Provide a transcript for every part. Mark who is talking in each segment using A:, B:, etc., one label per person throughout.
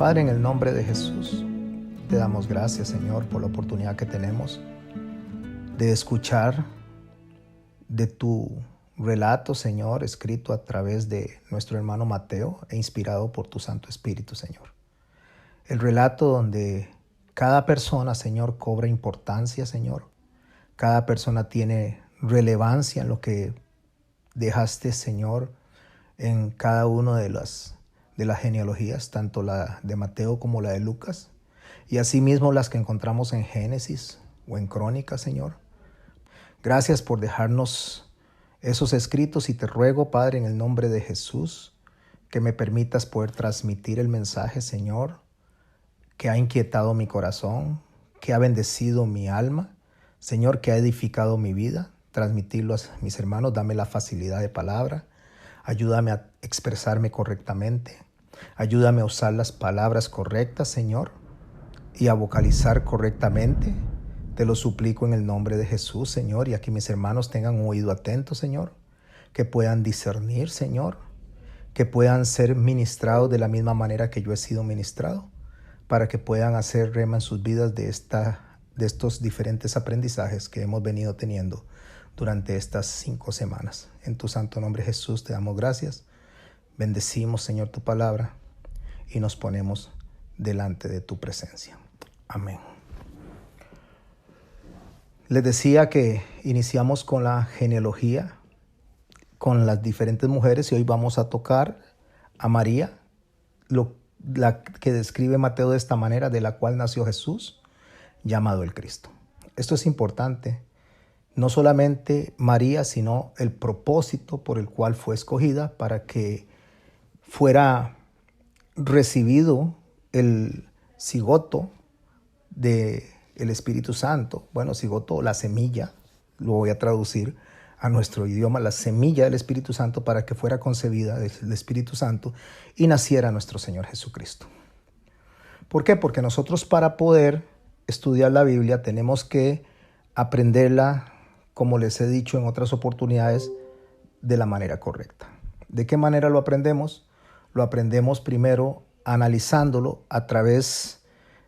A: Padre, en el nombre de Jesús, te damos gracias, Señor, por la oportunidad que tenemos de escuchar de tu relato, Señor, escrito a través de nuestro hermano Mateo e inspirado por tu Santo Espíritu, Señor. El relato donde cada persona, Señor, cobra importancia, Señor. Cada persona tiene relevancia en lo que dejaste, Señor, en cada una de las genealogías, tanto la de Mateo como la de Lucas, y asimismo las que encontramos en Génesis o en Crónicas, Señor. Gracias por dejarnos esos escritos y te ruego, Padre, en el nombre de Jesús, que me permitas poder transmitir el mensaje, Señor, que ha inquietado mi corazón, que ha bendecido mi alma, Señor, que ha edificado mi vida, transmitirlo a mis hermanos. Dame la facilidad de palabra, ayúdame a expresarme correctamente, ayúdame a usar las palabras correctas, Señor, y a vocalizar correctamente. Te lo suplico en el nombre de Jesús, Señor, y a que mis hermanos tengan un oído atento, Señor, que puedan discernir, Señor, que puedan ser ministrados de la misma manera que yo he sido ministrado, para que puedan hacer rema en sus vidas de estos diferentes aprendizajes que hemos venido teniendo durante estas 5 semanas. En tu santo nombre, Jesús, te damos gracias. Bendecimos, Señor, tu palabra y nos ponemos delante de tu presencia. Amén. Les decía que iniciamos con la genealogía, con las diferentes mujeres, y hoy vamos a tocar a María, la que describe Mateo de esta manera, de la cual nació Jesús, llamado el Cristo. Esto es importante, no solamente María, sino el propósito por el cual fue escogida, para que fuera recibido el cigoto del Espíritu Santo. Bueno, cigoto, la semilla, lo voy a traducir a nuestro idioma, la semilla del Espíritu Santo, para que fuera concebida del Espíritu Santo y naciera nuestro Señor Jesucristo. ¿Por qué? Porque nosotros, para poder estudiar la Biblia, tenemos que aprenderla, como les he dicho en otras oportunidades, de la manera correcta. ¿De qué manera lo aprendemos? Lo aprendemos primero analizándolo a través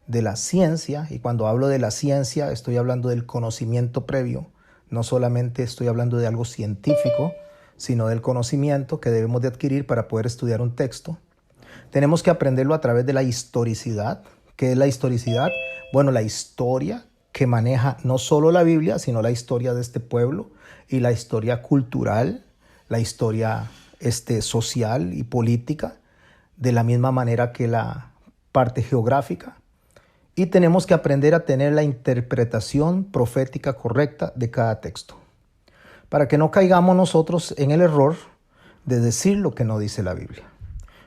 A: de la ciencia, y cuando hablo de la ciencia estoy hablando del conocimiento previo. No solamente estoy hablando de algo científico, sino del conocimiento que debemos de adquirir para poder estudiar un texto. Tenemos que aprenderlo a través de la historicidad. ¿Qué es la historicidad? Bueno, la historia que maneja no solo la Biblia, sino la historia de este pueblo y la historia cultural, la historia social y política, de la misma manera que la parte geográfica. Y tenemos que aprender a tener la interpretación profética correcta de cada texto, para que no caigamos nosotros en el error de decir lo que no dice la Biblia.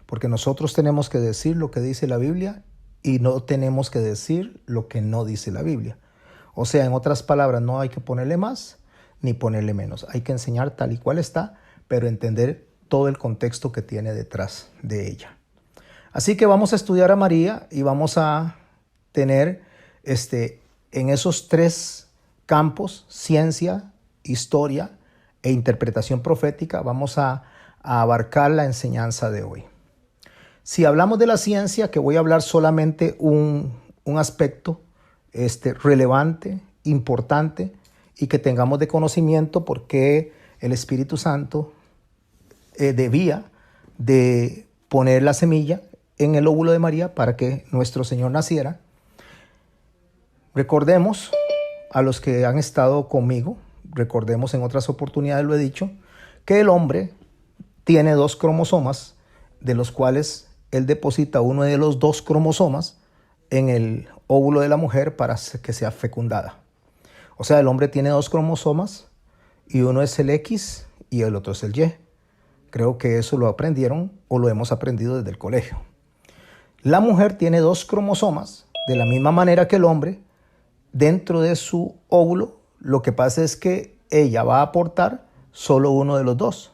A: Porque nosotros tenemos que decir lo que dice la Biblia y no tenemos que decir lo que no dice la Biblia. O sea, en otras palabras, no hay que ponerle más ni ponerle menos. Hay que enseñar tal y cual está, pero entender todo el contexto que tiene detrás de ella. Así que vamos a estudiar a María y vamos a tener en esos 3 campos, ciencia, historia e interpretación profética, vamos a abarcar la enseñanza de hoy. Si hablamos de la ciencia, que voy a hablar solamente un aspecto relevante, importante, y que tengamos de conocimiento por qué el Espíritu Santo debía de poner la semilla en el óvulo de María para que nuestro Señor naciera. Recordemos, a los que han estado conmigo, recordemos, en otras oportunidades lo he dicho, que el hombre tiene 2 cromosomas, de los cuales él deposita uno de los 2 cromosomas en el óvulo de la mujer para que sea fecundada. O sea, el hombre tiene 2 cromosomas y uno es el X y el otro es el Y. Creo que eso lo aprendieron o lo hemos aprendido desde el colegio. La mujer tiene 2 cromosomas de la misma manera que el hombre dentro de su óvulo. Lo que pasa es que ella va a aportar solo uno de los 2.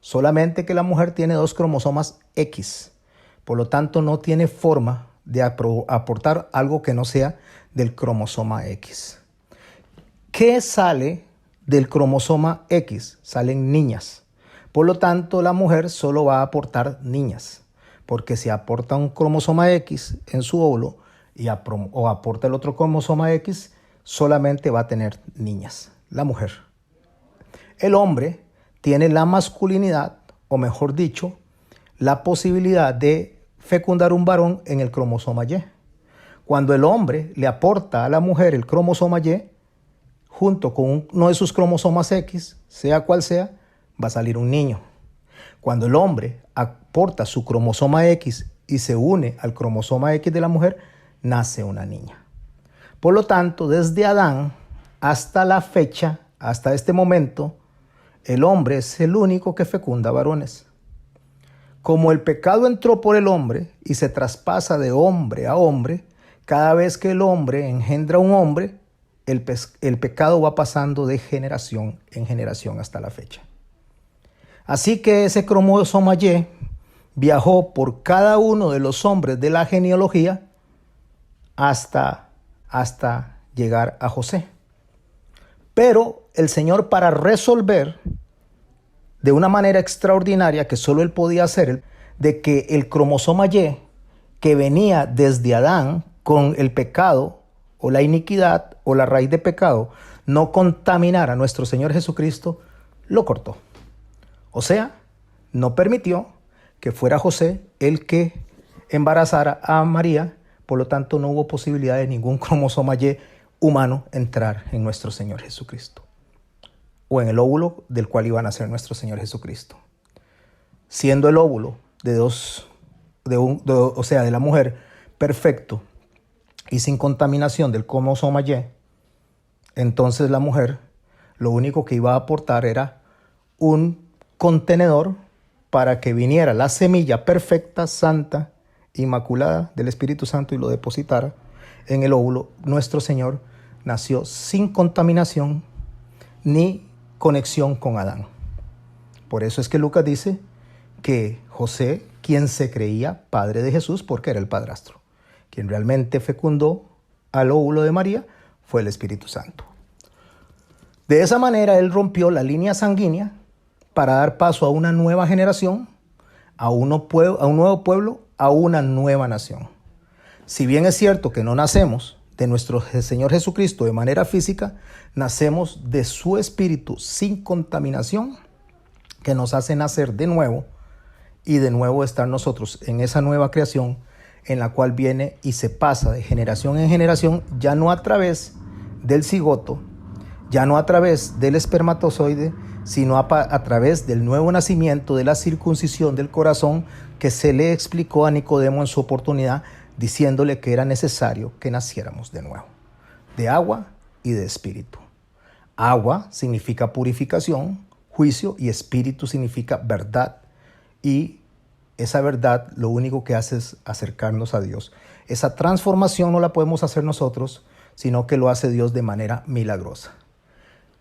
A: Solamente que la mujer tiene 2 cromosomas X. Por lo tanto, no tiene forma de aportar algo que no sea del cromosoma X. ¿Qué sale del cromosoma X? Salen niñas. Por lo tanto, la mujer solo va a aportar niñas. porque si aporta un cromosoma X en su óvulo o aporta el otro cromosoma X, solamente va a tener niñas, la mujer. El hombre tiene la masculinidad, o mejor dicho, la posibilidad de fecundar un varón en el cromosoma Y. Cuando el hombre le aporta a la mujer el cromosoma Y, junto con uno de sus cromosomas X, sea cual sea, va a salir un niño. Cuando el hombre aporta su cromosoma X y se une al cromosoma X de la mujer, nace una niña. Por lo tanto, desde Adán hasta la fecha, hasta este momento, el hombre es el único que fecunda varones. Como el pecado entró por el hombre y se traspasa de hombre a hombre, cada vez que el hombre engendra un hombre, el pecado va pasando de generación en generación hasta la fecha. Así que ese cromosoma Y viajó por cada uno de los hombres de la genealogía hasta llegar a José. Pero el Señor, para resolver de una manera extraordinaria que solo Él podía hacer, de que el cromosoma Y que venía desde Adán con el pecado o la iniquidad o la raíz de pecado no contaminara a nuestro Señor Jesucristo, lo cortó. O sea, no permitió que fuera José el que embarazara a María, por lo tanto no hubo posibilidad de ningún cromosoma Y humano entrar en nuestro Señor Jesucristo, o en el óvulo del cual iba a nacer nuestro Señor Jesucristo. Siendo el óvulo de la mujer perfecto y sin contaminación del cromosoma Y, entonces la mujer lo único que iba a aportar era un contenedor para que viniera la semilla perfecta, santa, inmaculada del Espíritu Santo y lo depositara en el óvulo. Nuestro Señor nació sin contaminación ni conexión con Adán. Por eso es que Lucas dice que José, quien se creía padre de Jesús, porque era el padrastro, quien realmente fecundó al óvulo de María, fue el Espíritu Santo. De esa manera él rompió la línea sanguínea para dar paso a una nueva generación, a un nuevo pueblo, a una nueva nación. Si bien es cierto que no nacemos de nuestro Señor Jesucristo de manera física, nacemos de su Espíritu sin contaminación, que nos hace nacer de nuevo y de nuevo estar nosotros en esa nueva creación en la cual viene y se pasa de generación en generación, ya no a través del cigoto, ya no a través del espermatozoide, sino a través del nuevo nacimiento, de la circuncisión del corazón que se le explicó a Nicodemo en su oportunidad, diciéndole que era necesario que naciéramos de nuevo, de agua y de espíritu. Agua significa purificación, juicio, y espíritu significa verdad. Y esa verdad lo único que hace es acercarnos a Dios. Esa transformación no la podemos hacer nosotros, sino que lo hace Dios de manera milagrosa.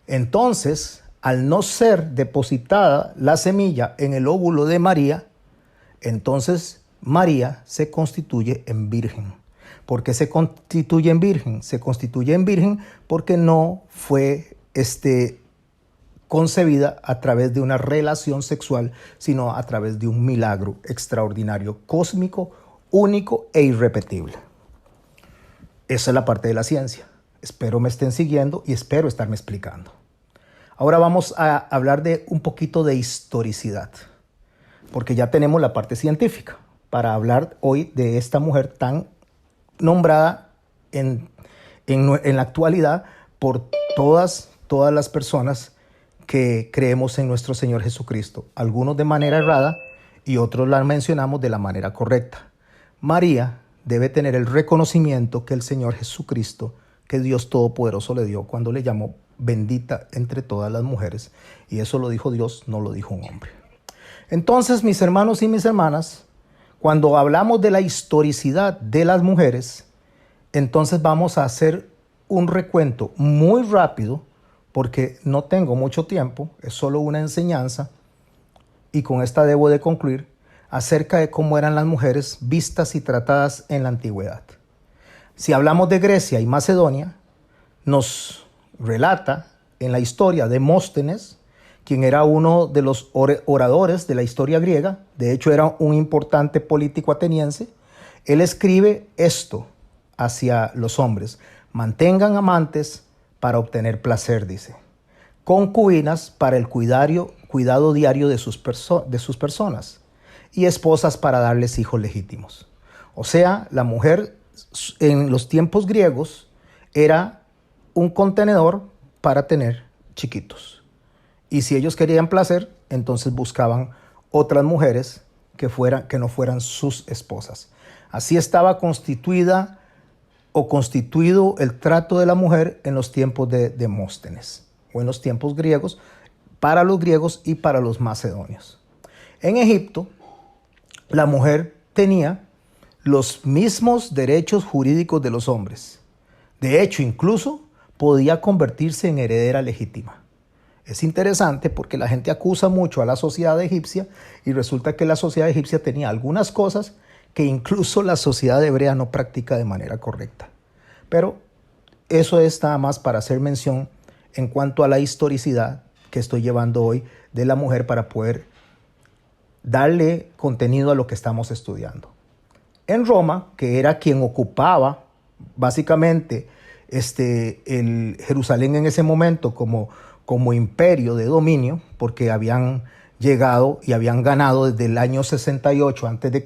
A: Entonces, al no ser depositada la semilla en el óvulo de María, entonces María se constituye en virgen. ¿Por qué se constituye en virgen? Se constituye en virgen porque no fue concebida a través de una relación sexual, sino a través de un milagro extraordinario, cósmico, único e irrepetible. Esa es la parte de la ciencia. Espero me estén siguiendo y espero estarme explicando. Ahora vamos a hablar de un poquito de historicidad, porque ya tenemos la parte científica para hablar hoy de esta mujer tan nombrada en la actualidad por todas las personas que creemos en nuestro Señor Jesucristo. Algunos de manera errada y otros la mencionamos de la manera correcta. María debe tener el reconocimiento que el Señor Jesucristo, que Dios Todopoderoso le dio cuando le llamó bendita entre todas las mujeres. Y eso lo dijo Dios, no lo dijo un hombre. Entonces, mis hermanos y mis hermanas, cuando hablamos de la historicidad de las mujeres, entonces vamos a hacer un recuento muy rápido, porque no tengo mucho tiempo, es solo una enseñanza, y con esta debo de concluir, acerca de cómo eran las mujeres vistas y tratadas en la antigüedad. Si hablamos de Grecia y Macedonia, nos relata en la historia Demóstenes quien era uno de los oradores de la historia griega, de hecho era un importante político ateniense, él escribe esto hacia los hombres: mantengan amantes para obtener placer, dice, concubinas para el cuidado diario de sus personas, y esposas para darles hijos legítimos. O sea, la mujer en los tiempos griegos era un contenedor para tener chiquitos. Y si ellos querían placer, entonces buscaban otras mujeres que no fueran sus esposas. Así estaba constituido el trato de la mujer en los tiempos de Demóstenes, o en los tiempos griegos, para los griegos y para los macedonios. En Egipto, la mujer tenía los mismos derechos jurídicos de los hombres. De hecho, incluso podía convertirse en heredera legítima. Es interesante porque la gente acusa mucho a la sociedad egipcia y resulta que la sociedad egipcia tenía algunas cosas que incluso la sociedad hebrea no practica de manera correcta. Pero eso es nada más para hacer mención en cuanto a la historicidad que estoy llevando hoy de la mujer para poder darle contenido a lo que estamos estudiando. En Roma, que era quien ocupaba básicamente el Jerusalén en ese momento como imperio de dominio, porque habían llegado y habían ganado desde el año 68 a.C.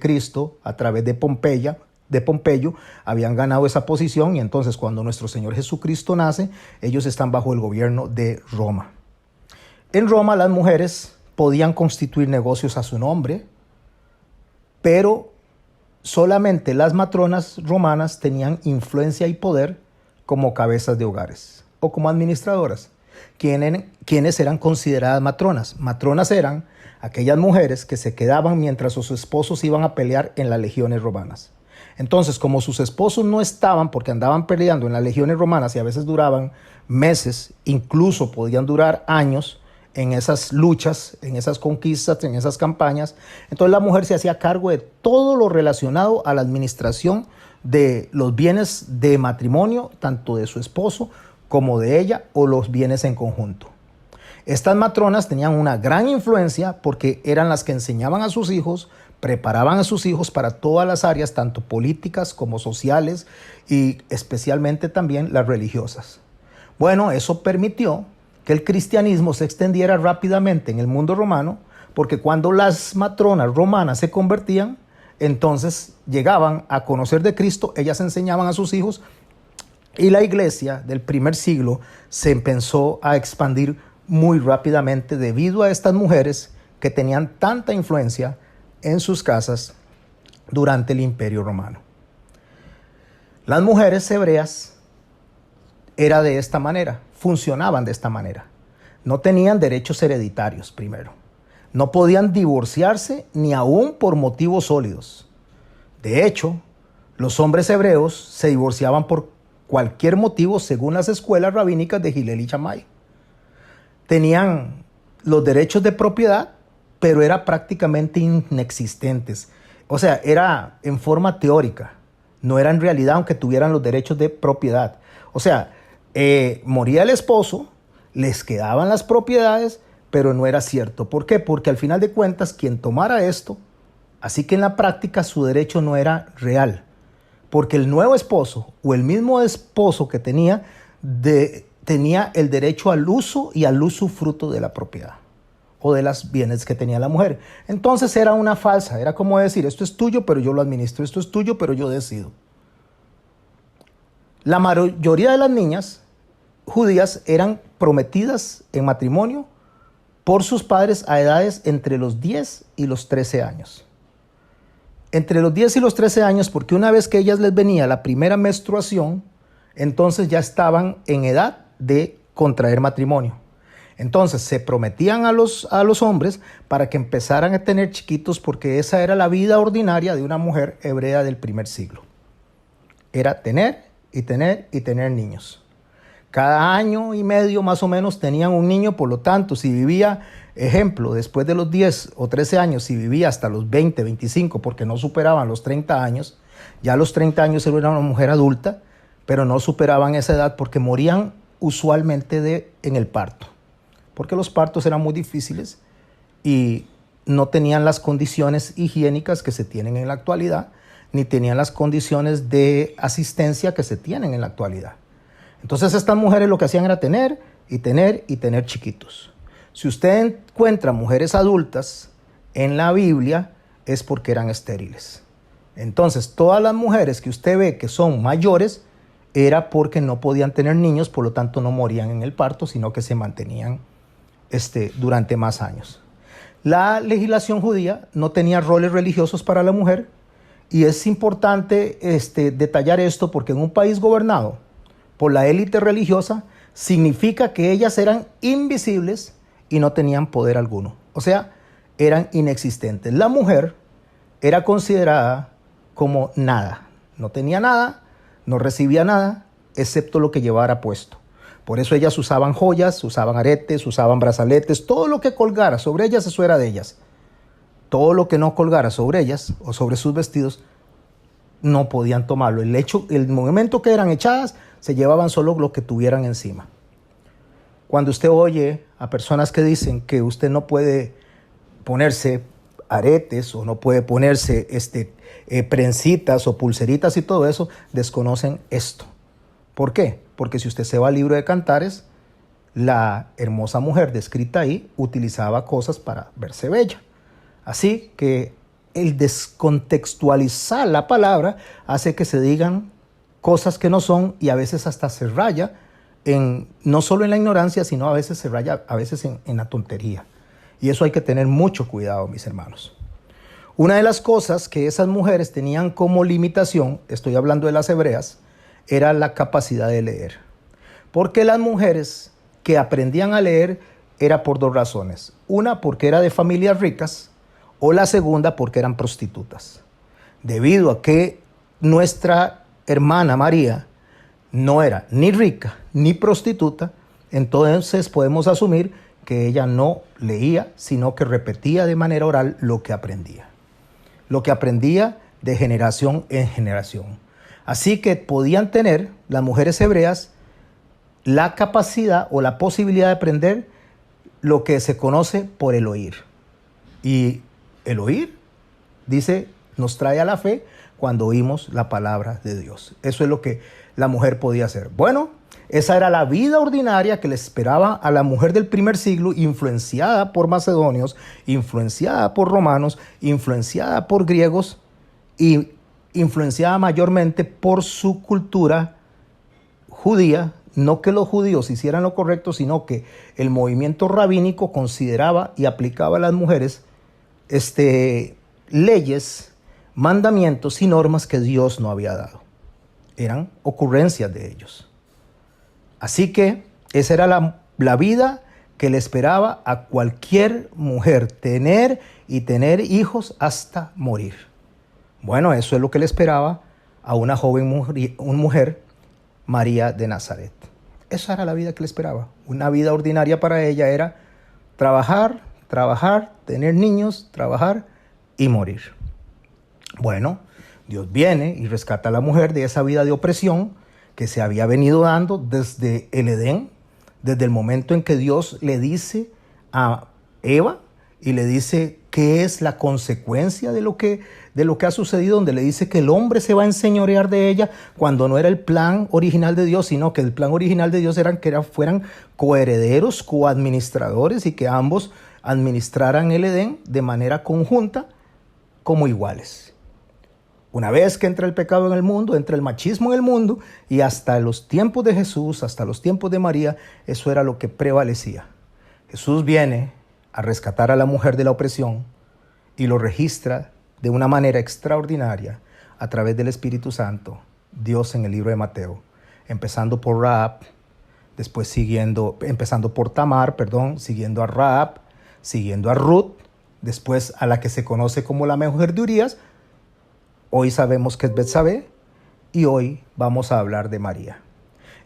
A: a través de Pompeyo, habían ganado esa posición, y entonces cuando nuestro Señor Jesucristo nace, ellos están bajo el gobierno de Roma. En Roma las mujeres podían constituir negocios a su nombre, pero solamente las matronas romanas tenían influencia y poder como cabezas de hogares o como administradoras. ¿Quiénes eran consideradas matronas? Matronas eran aquellas mujeres que se quedaban mientras sus esposos iban a pelear en las legiones romanas. Entonces, como sus esposos no estaban porque andaban peleando en las legiones romanas y a veces duraban meses, incluso podían durar años en esas luchas, en esas conquistas, en esas campañas, entonces la mujer se hacía cargo de todo lo relacionado a la administración de los bienes de matrimonio, tanto de su esposo como de ella, o los bienes en conjunto. Estas matronas tenían una gran influencia porque eran las que enseñaban a sus hijos, preparaban a sus hijos para todas las áreas, tanto políticas como sociales y especialmente también las religiosas. Bueno, eso permitió que el cristianismo se extendiera rápidamente en el mundo romano, porque cuando las matronas romanas se convertían, entonces llegaban a conocer de Cristo, ellas enseñaban a sus hijos, y la iglesia del primer siglo se empezó a expandir muy rápidamente debido a estas mujeres que tenían tanta influencia en sus casas durante el Imperio Romano. Las mujeres hebreas funcionaban de esta manera. No tenían derechos hereditarios, primero. No podían divorciarse ni aún por motivos sólidos. De hecho, los hombres hebreos se divorciaban por cualquier motivo según las escuelas rabínicas de Hillel y Shammai. Tenían los derechos de propiedad, pero eran prácticamente inexistentes. O sea, era en forma teórica, no era en realidad, aunque tuvieran los derechos de propiedad. O sea, moría el esposo, les quedaban las propiedades, pero no era cierto. ¿Por qué? Porque al final de cuentas, quien tomara esto, así que en la práctica su derecho no era real, porque el nuevo esposo o el mismo esposo que tenía el derecho al uso y al usufruto de la propiedad o de los bienes que tenía la mujer. Entonces era una falsa, era como decir, esto es tuyo, pero yo lo administro, esto es tuyo, pero yo decido. La mayoría de las niñas judías eran prometidas en matrimonio por sus padres a edades entre los 10 y los 13 años. Entre los 10 y los 13 años, porque una vez que ellas les venía la primera menstruación, entonces ya estaban en edad de contraer matrimonio. Entonces se prometían a los hombres para que empezaran a tener chiquitos, porque esa era la vida ordinaria de una mujer hebrea del primer siglo. Era tener y tener y tener niños. Cada año y medio más o menos tenían un niño, por lo tanto, si vivía, ejemplo, después de los 10 o 13 años, si vivía hasta los 20, 25, porque no superaban los 30 años, ya a los 30 años era una mujer adulta, pero no superaban esa edad porque morían usualmente en el parto. porque los partos eran muy difíciles y no tenían las condiciones higiénicas que se tienen en la actualidad, ni tenían las condiciones de asistencia que se tienen en la actualidad. Entonces estas mujeres lo que hacían era tener y tener y tener chiquitos. Si usted encuentra mujeres adultas en la Biblia, es porque eran estériles. Entonces todas las mujeres que usted ve que son mayores, era porque no podían tener niños, por lo tanto no morían en el parto, sino que se mantenían durante más años. La legislación judía no tenía roles religiosos para la mujer, y es importante detallar esto porque en un país gobernado por la élite religiosa significa que ellas eran invisibles y no tenían poder alguno. O sea, eran inexistentes. La mujer era considerada como nada. No tenía nada, no recibía nada, excepto lo que llevara puesto. Por eso ellas usaban joyas, usaban aretes, usaban brazaletes. Todo lo que colgara sobre ellas, eso era de ellas. Todo lo que no colgara sobre ellas o sobre sus vestidos, no podían tomarlo. El momento que eran echadas, se llevaban solo lo que tuvieran encima. Cuando usted oye a personas que dicen que usted no puede ponerse aretes o no puede ponerse trencitas o pulseritas y todo eso, desconocen esto. ¿Por qué? Porque si usted se va al libro de Cantares, la hermosa mujer descrita ahí utilizaba cosas para verse bella. Así que el descontextualizar la palabra hace que se digan cosas que no son, y a veces hasta se raya no solo en la ignorancia, sino a veces se raya en la tontería. Y eso hay que tener mucho cuidado, mis hermanos. Una de las cosas que esas mujeres tenían como limitación, estoy hablando de las hebreas, era la capacidad de leer. Porque las mujeres que aprendían a leer era por dos razones. Una, porque era de familias ricas, o la segunda, porque eran prostitutas. Debido a que nuestra hermana María no era ni rica ni prostituta, entonces podemos asumir que ella no leía, sino que repetía de manera oral lo que aprendía. Lo que aprendía de generación en generación. Así que podían tener las mujeres hebreas la capacidad o la posibilidad de aprender lo que se conoce por el oír. Y el oír, dice, nos trae a la fe cuando oímos la palabra de Dios. Eso es lo que la mujer podía hacer. Bueno, esa era la vida ordinaria que le esperaba a la mujer del primer siglo, influenciada por macedonios, influenciada por romanos, influenciada por griegos y influenciada mayormente por su cultura judía. No que los judíos hicieran lo correcto, sino que el movimiento rabínico consideraba y aplicaba a las mujeres leyes, mandamientos y normas que Dios no había dado. Eran ocurrencias de ellos. Así que esa era la vida que le esperaba a cualquier mujer, tener y tener hijos hasta morir. Bueno, eso es lo que le esperaba a una joven mujer, María de Nazaret. Esa era la vida que le esperaba. Una vida ordinaria para ella era trabajar, tener niños, trabajar y morir. Bueno, Dios viene y rescata a la mujer de esa vida de opresión que se había venido dando desde el Edén, desde el momento en que Dios le dice a Eva y le dice qué es la consecuencia de lo que ha sucedido, donde le dice que el hombre se va a enseñorear de ella, cuando no era el plan original de Dios, sino que el plan original de Dios era que fueran coherederos, coadministradores, y que ambos administraran el Edén de manera conjunta como iguales. Una vez que entra el pecado en el mundo, entra el machismo en el mundo, y hasta los tiempos de Jesús, hasta los tiempos de María, eso era lo que prevalecía. Jesús viene a rescatar a la mujer de la opresión y lo registra de una manera extraordinaria a través del Espíritu Santo, Dios en el libro de Mateo, empezando por Rahab, después empezando por Tamar, siguiendo a Rahab, siguiendo a Ruth, después a la que se conoce como la mujer de Urías. Hoy sabemos que es Betsabé, y hoy vamos a hablar de María.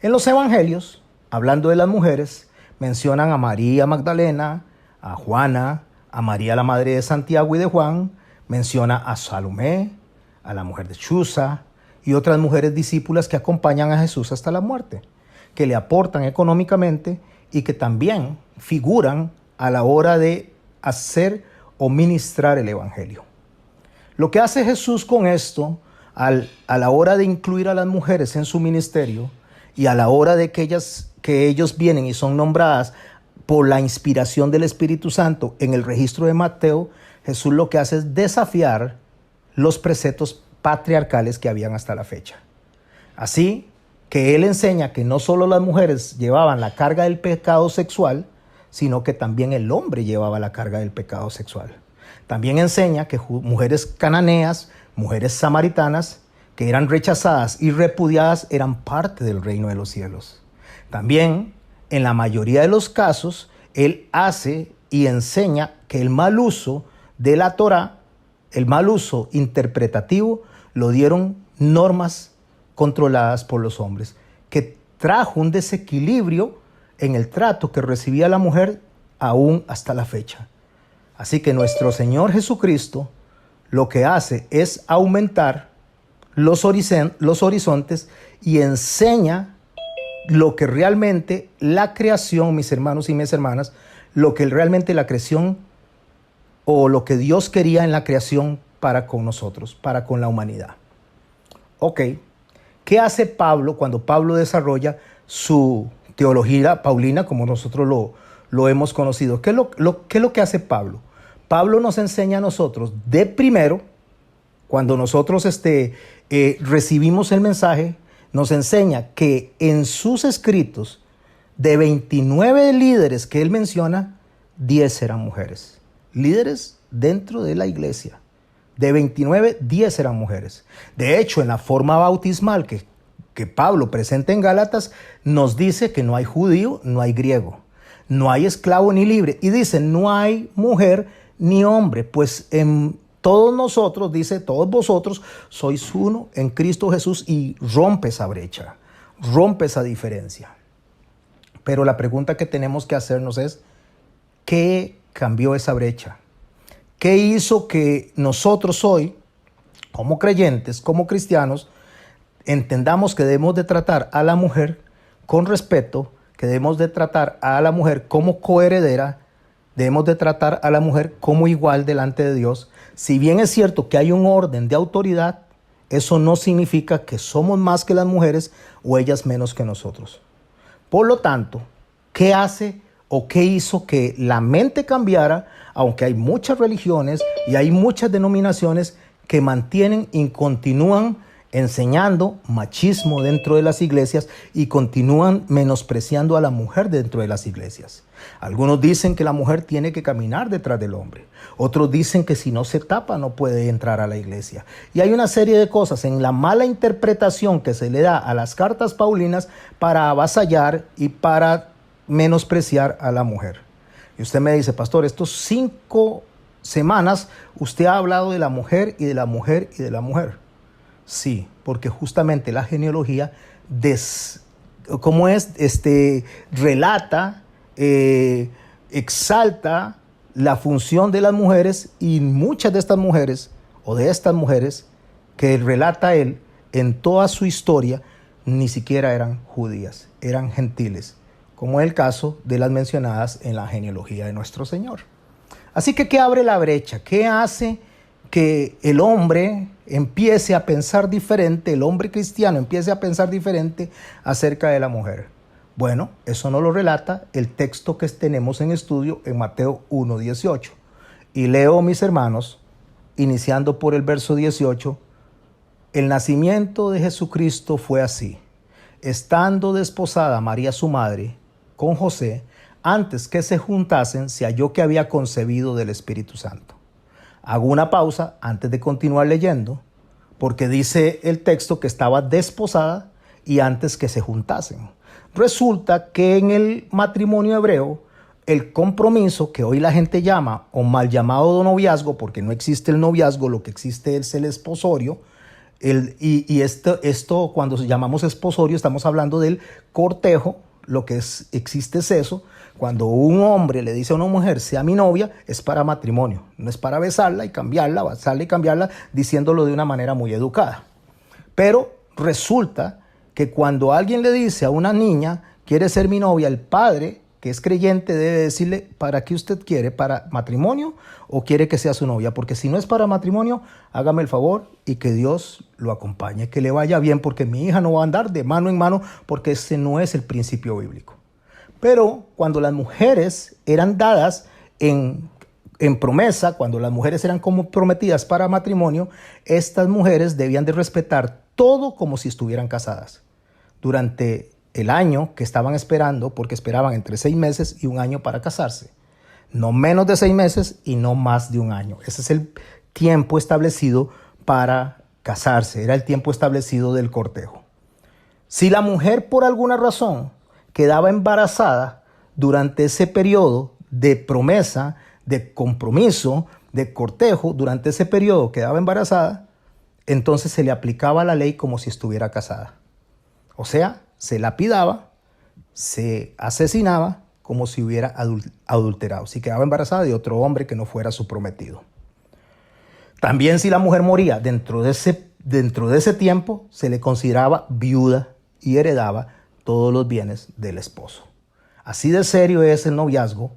A: En los evangelios, hablando de las mujeres, mencionan a María Magdalena, a Juana, a María la madre de Santiago y de Juan, menciona a Salomé, a la mujer de Chuza y otras mujeres discípulas que acompañan a Jesús hasta la muerte, que le aportan económicamente y que también figuran a la hora de hacer o ministrar el evangelio. Lo que hace Jesús con esto, a la hora de incluir a las mujeres en su ministerio y a la hora de que ellos vienen y son nombradas por la inspiración del Espíritu Santo en el registro de Mateo, Jesús lo que hace es desafiar los preceptos patriarcales que habían hasta la fecha. Así que él enseña que no solo las mujeres llevaban la carga del pecado sexual, sino que también el hombre llevaba la carga del pecado sexual. También enseña que mujeres cananeas, mujeres samaritanas, que eran rechazadas y repudiadas, eran parte del reino de los cielos. También, en la mayoría de los casos, él hace y enseña que el mal uso de la Torá, el mal uso interpretativo, lo dieron normas controladas por los hombres, que trajo un desequilibrio en el trato que recibía la mujer aún hasta la fecha. Así que nuestro Señor Jesucristo lo que hace es aumentar los horizontes y enseña lo que realmente la creación, mis hermanos y mis hermanas, lo que realmente la creación o lo que Dios quería en la creación para con nosotros, para con la humanidad. Ok, ¿qué hace Pablo cuando Pablo desarrolla su teología paulina, como nosotros lo hemos conocido? ¿Qué es lo que hace Pablo? Pablo nos enseña a nosotros de primero, cuando nosotros recibimos el mensaje, nos enseña que en sus escritos, de 29 líderes que él menciona, 10 eran mujeres. Líderes dentro de la iglesia. De 29, 10 eran mujeres. De hecho, en la forma bautismal que Pablo presenta en Gálatas, nos dice que no hay judío, no hay griego, no hay esclavo ni libre. Y dice, no hay mujer ni hombre, pues en todos nosotros, dice, todos vosotros sois uno en Cristo Jesús, y rompe esa brecha, rompe esa diferencia. Pero la pregunta que tenemos que hacernos es, ¿qué cambió esa brecha? ¿Qué hizo que nosotros hoy, como creyentes, como cristianos, entendamos que debemos de tratar a la mujer con respeto, que debemos de tratar a la mujer como coheredera, debemos de tratar a la mujer como igual delante de Dios? Si bien es cierto que hay un orden de autoridad, eso no significa que somos más que las mujeres o ellas menos que nosotros. Por lo tanto, ¿qué hace o qué hizo que la mente cambiara? Aunque hay muchas religiones y hay muchas denominaciones que mantienen y continúan enseñando machismo dentro de las iglesias y continúan menospreciando a la mujer dentro de las iglesias. Algunos dicen que la mujer tiene que caminar detrás del hombre. Otros dicen que si no se tapa no puede entrar a la iglesia. Y hay una serie de cosas en la mala interpretación que se le da a las cartas paulinas para avasallar y para menospreciar a la mujer. Y usted me dice, pastor, estos 5 semanas usted ha hablado de la mujer y de la mujer y de la mujer. Sí, porque justamente la genealogía relata, exalta la función de las mujeres, y muchas de estas mujeres o de estas mujeres que relata él en toda su historia ni siquiera eran judías, eran gentiles, como es el caso de las mencionadas en la genealogía de nuestro Señor. Así que, ¿qué abre la brecha? ¿Qué hace que el hombre empiece a pensar diferente, el hombre cristiano empiece a pensar diferente acerca de la mujer? Bueno, eso nos lo relata el texto que tenemos en estudio en Mateo 1:18. Y leo, mis hermanos, iniciando por el verso 18, el nacimiento de Jesucristo fue así. Estando desposada María su madre con José, antes que se juntasen, se halló que había concebido del Espíritu Santo. Hago una pausa antes de continuar leyendo, porque dice el texto que estaba desposada y antes que se juntasen. Resulta que en el matrimonio hebreo, el compromiso, que hoy la gente llama o mal llamado noviazgo, porque no existe el noviazgo, lo que existe es el esposorio. Esto cuando llamamos esposorio estamos hablando del cortejo. Lo que existe es eso. Cuando un hombre le dice a una mujer, sea mi novia, es para matrimonio. No es para besarla y cambiarla, diciéndolo de una manera muy educada. Pero resulta que cuando alguien le dice a una niña, quiere ser mi novia, el padre que es creyente debe decirle para qué usted quiere, para matrimonio o quiere que sea su novia, porque si no es para matrimonio, hágame el favor y que Dios lo acompañe, que le vaya bien, porque mi hija no va a andar de mano en mano, porque ese no es el principio bíblico. Pero cuando las mujeres eran dadas en promesa, cuando las mujeres eran como prometidas para matrimonio, estas mujeres debían de respetar todo como si estuvieran casadas durante el año que estaban esperando, porque esperaban entre 6 meses y 1 año para casarse. No menos de 6 meses y no más de 1 año. Ese es el tiempo establecido para casarse. Era el tiempo establecido del cortejo. Si la mujer por alguna razón quedaba embarazada durante ese periodo de promesa, de compromiso, de cortejo, durante ese periodo quedaba embarazada, entonces se le aplicaba la ley como si estuviera casada. O sea, se lapidaba, se asesinaba como si hubiera adulterado, si quedaba embarazada de otro hombre que no fuera su prometido. También si la mujer moría dentro de ese tiempo, se le consideraba viuda y heredaba todos los bienes del esposo. Así de serio es el noviazgo,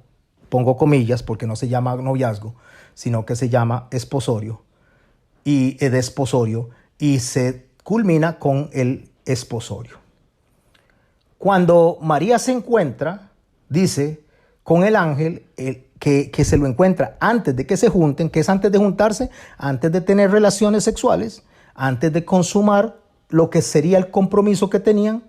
A: pongo comillas porque no se llama noviazgo, sino que se llama esposorio y desposorio, y se culmina con el esposorio. Cuando María se encuentra, dice, con el ángel que se lo encuentra antes de que se junten, que es antes de juntarse, antes de tener relaciones sexuales, antes de consumar lo que sería el compromiso que tenían,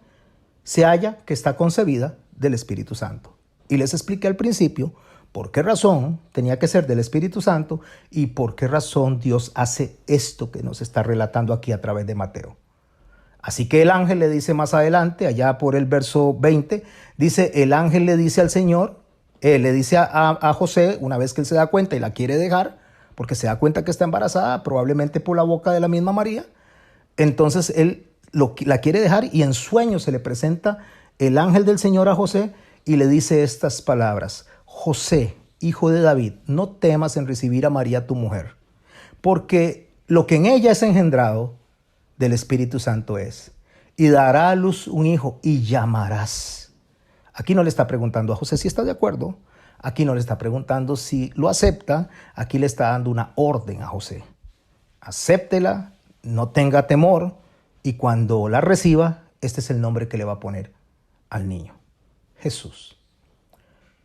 A: se halla que está concebida del Espíritu Santo. Y les expliqué al principio por qué razón tenía que ser del Espíritu Santo y por qué razón Dios hace esto que nos está relatando aquí a través de Mateo. Así que el ángel le dice más adelante, allá por el verso 20, dice, el ángel le dice al Señor, le dice a José, una vez que él se da cuenta y la quiere dejar, porque se da cuenta que está embarazada, probablemente por la boca de la misma María, entonces él la quiere dejar y en sueños se le presenta el ángel del Señor a José y le dice estas palabras, José, hijo de David, no temas en recibir a María tu mujer, porque lo que en ella es engendrado del Espíritu Santo es, y dará a luz un hijo y llamarás. Aquí no le está preguntando a José si está de acuerdo, aquí no le está preguntando si lo acepta, aquí le está dando una orden a José. Acéptela, no tenga temor, y cuando la reciba, este es el nombre que le va a poner al niño, Jesús.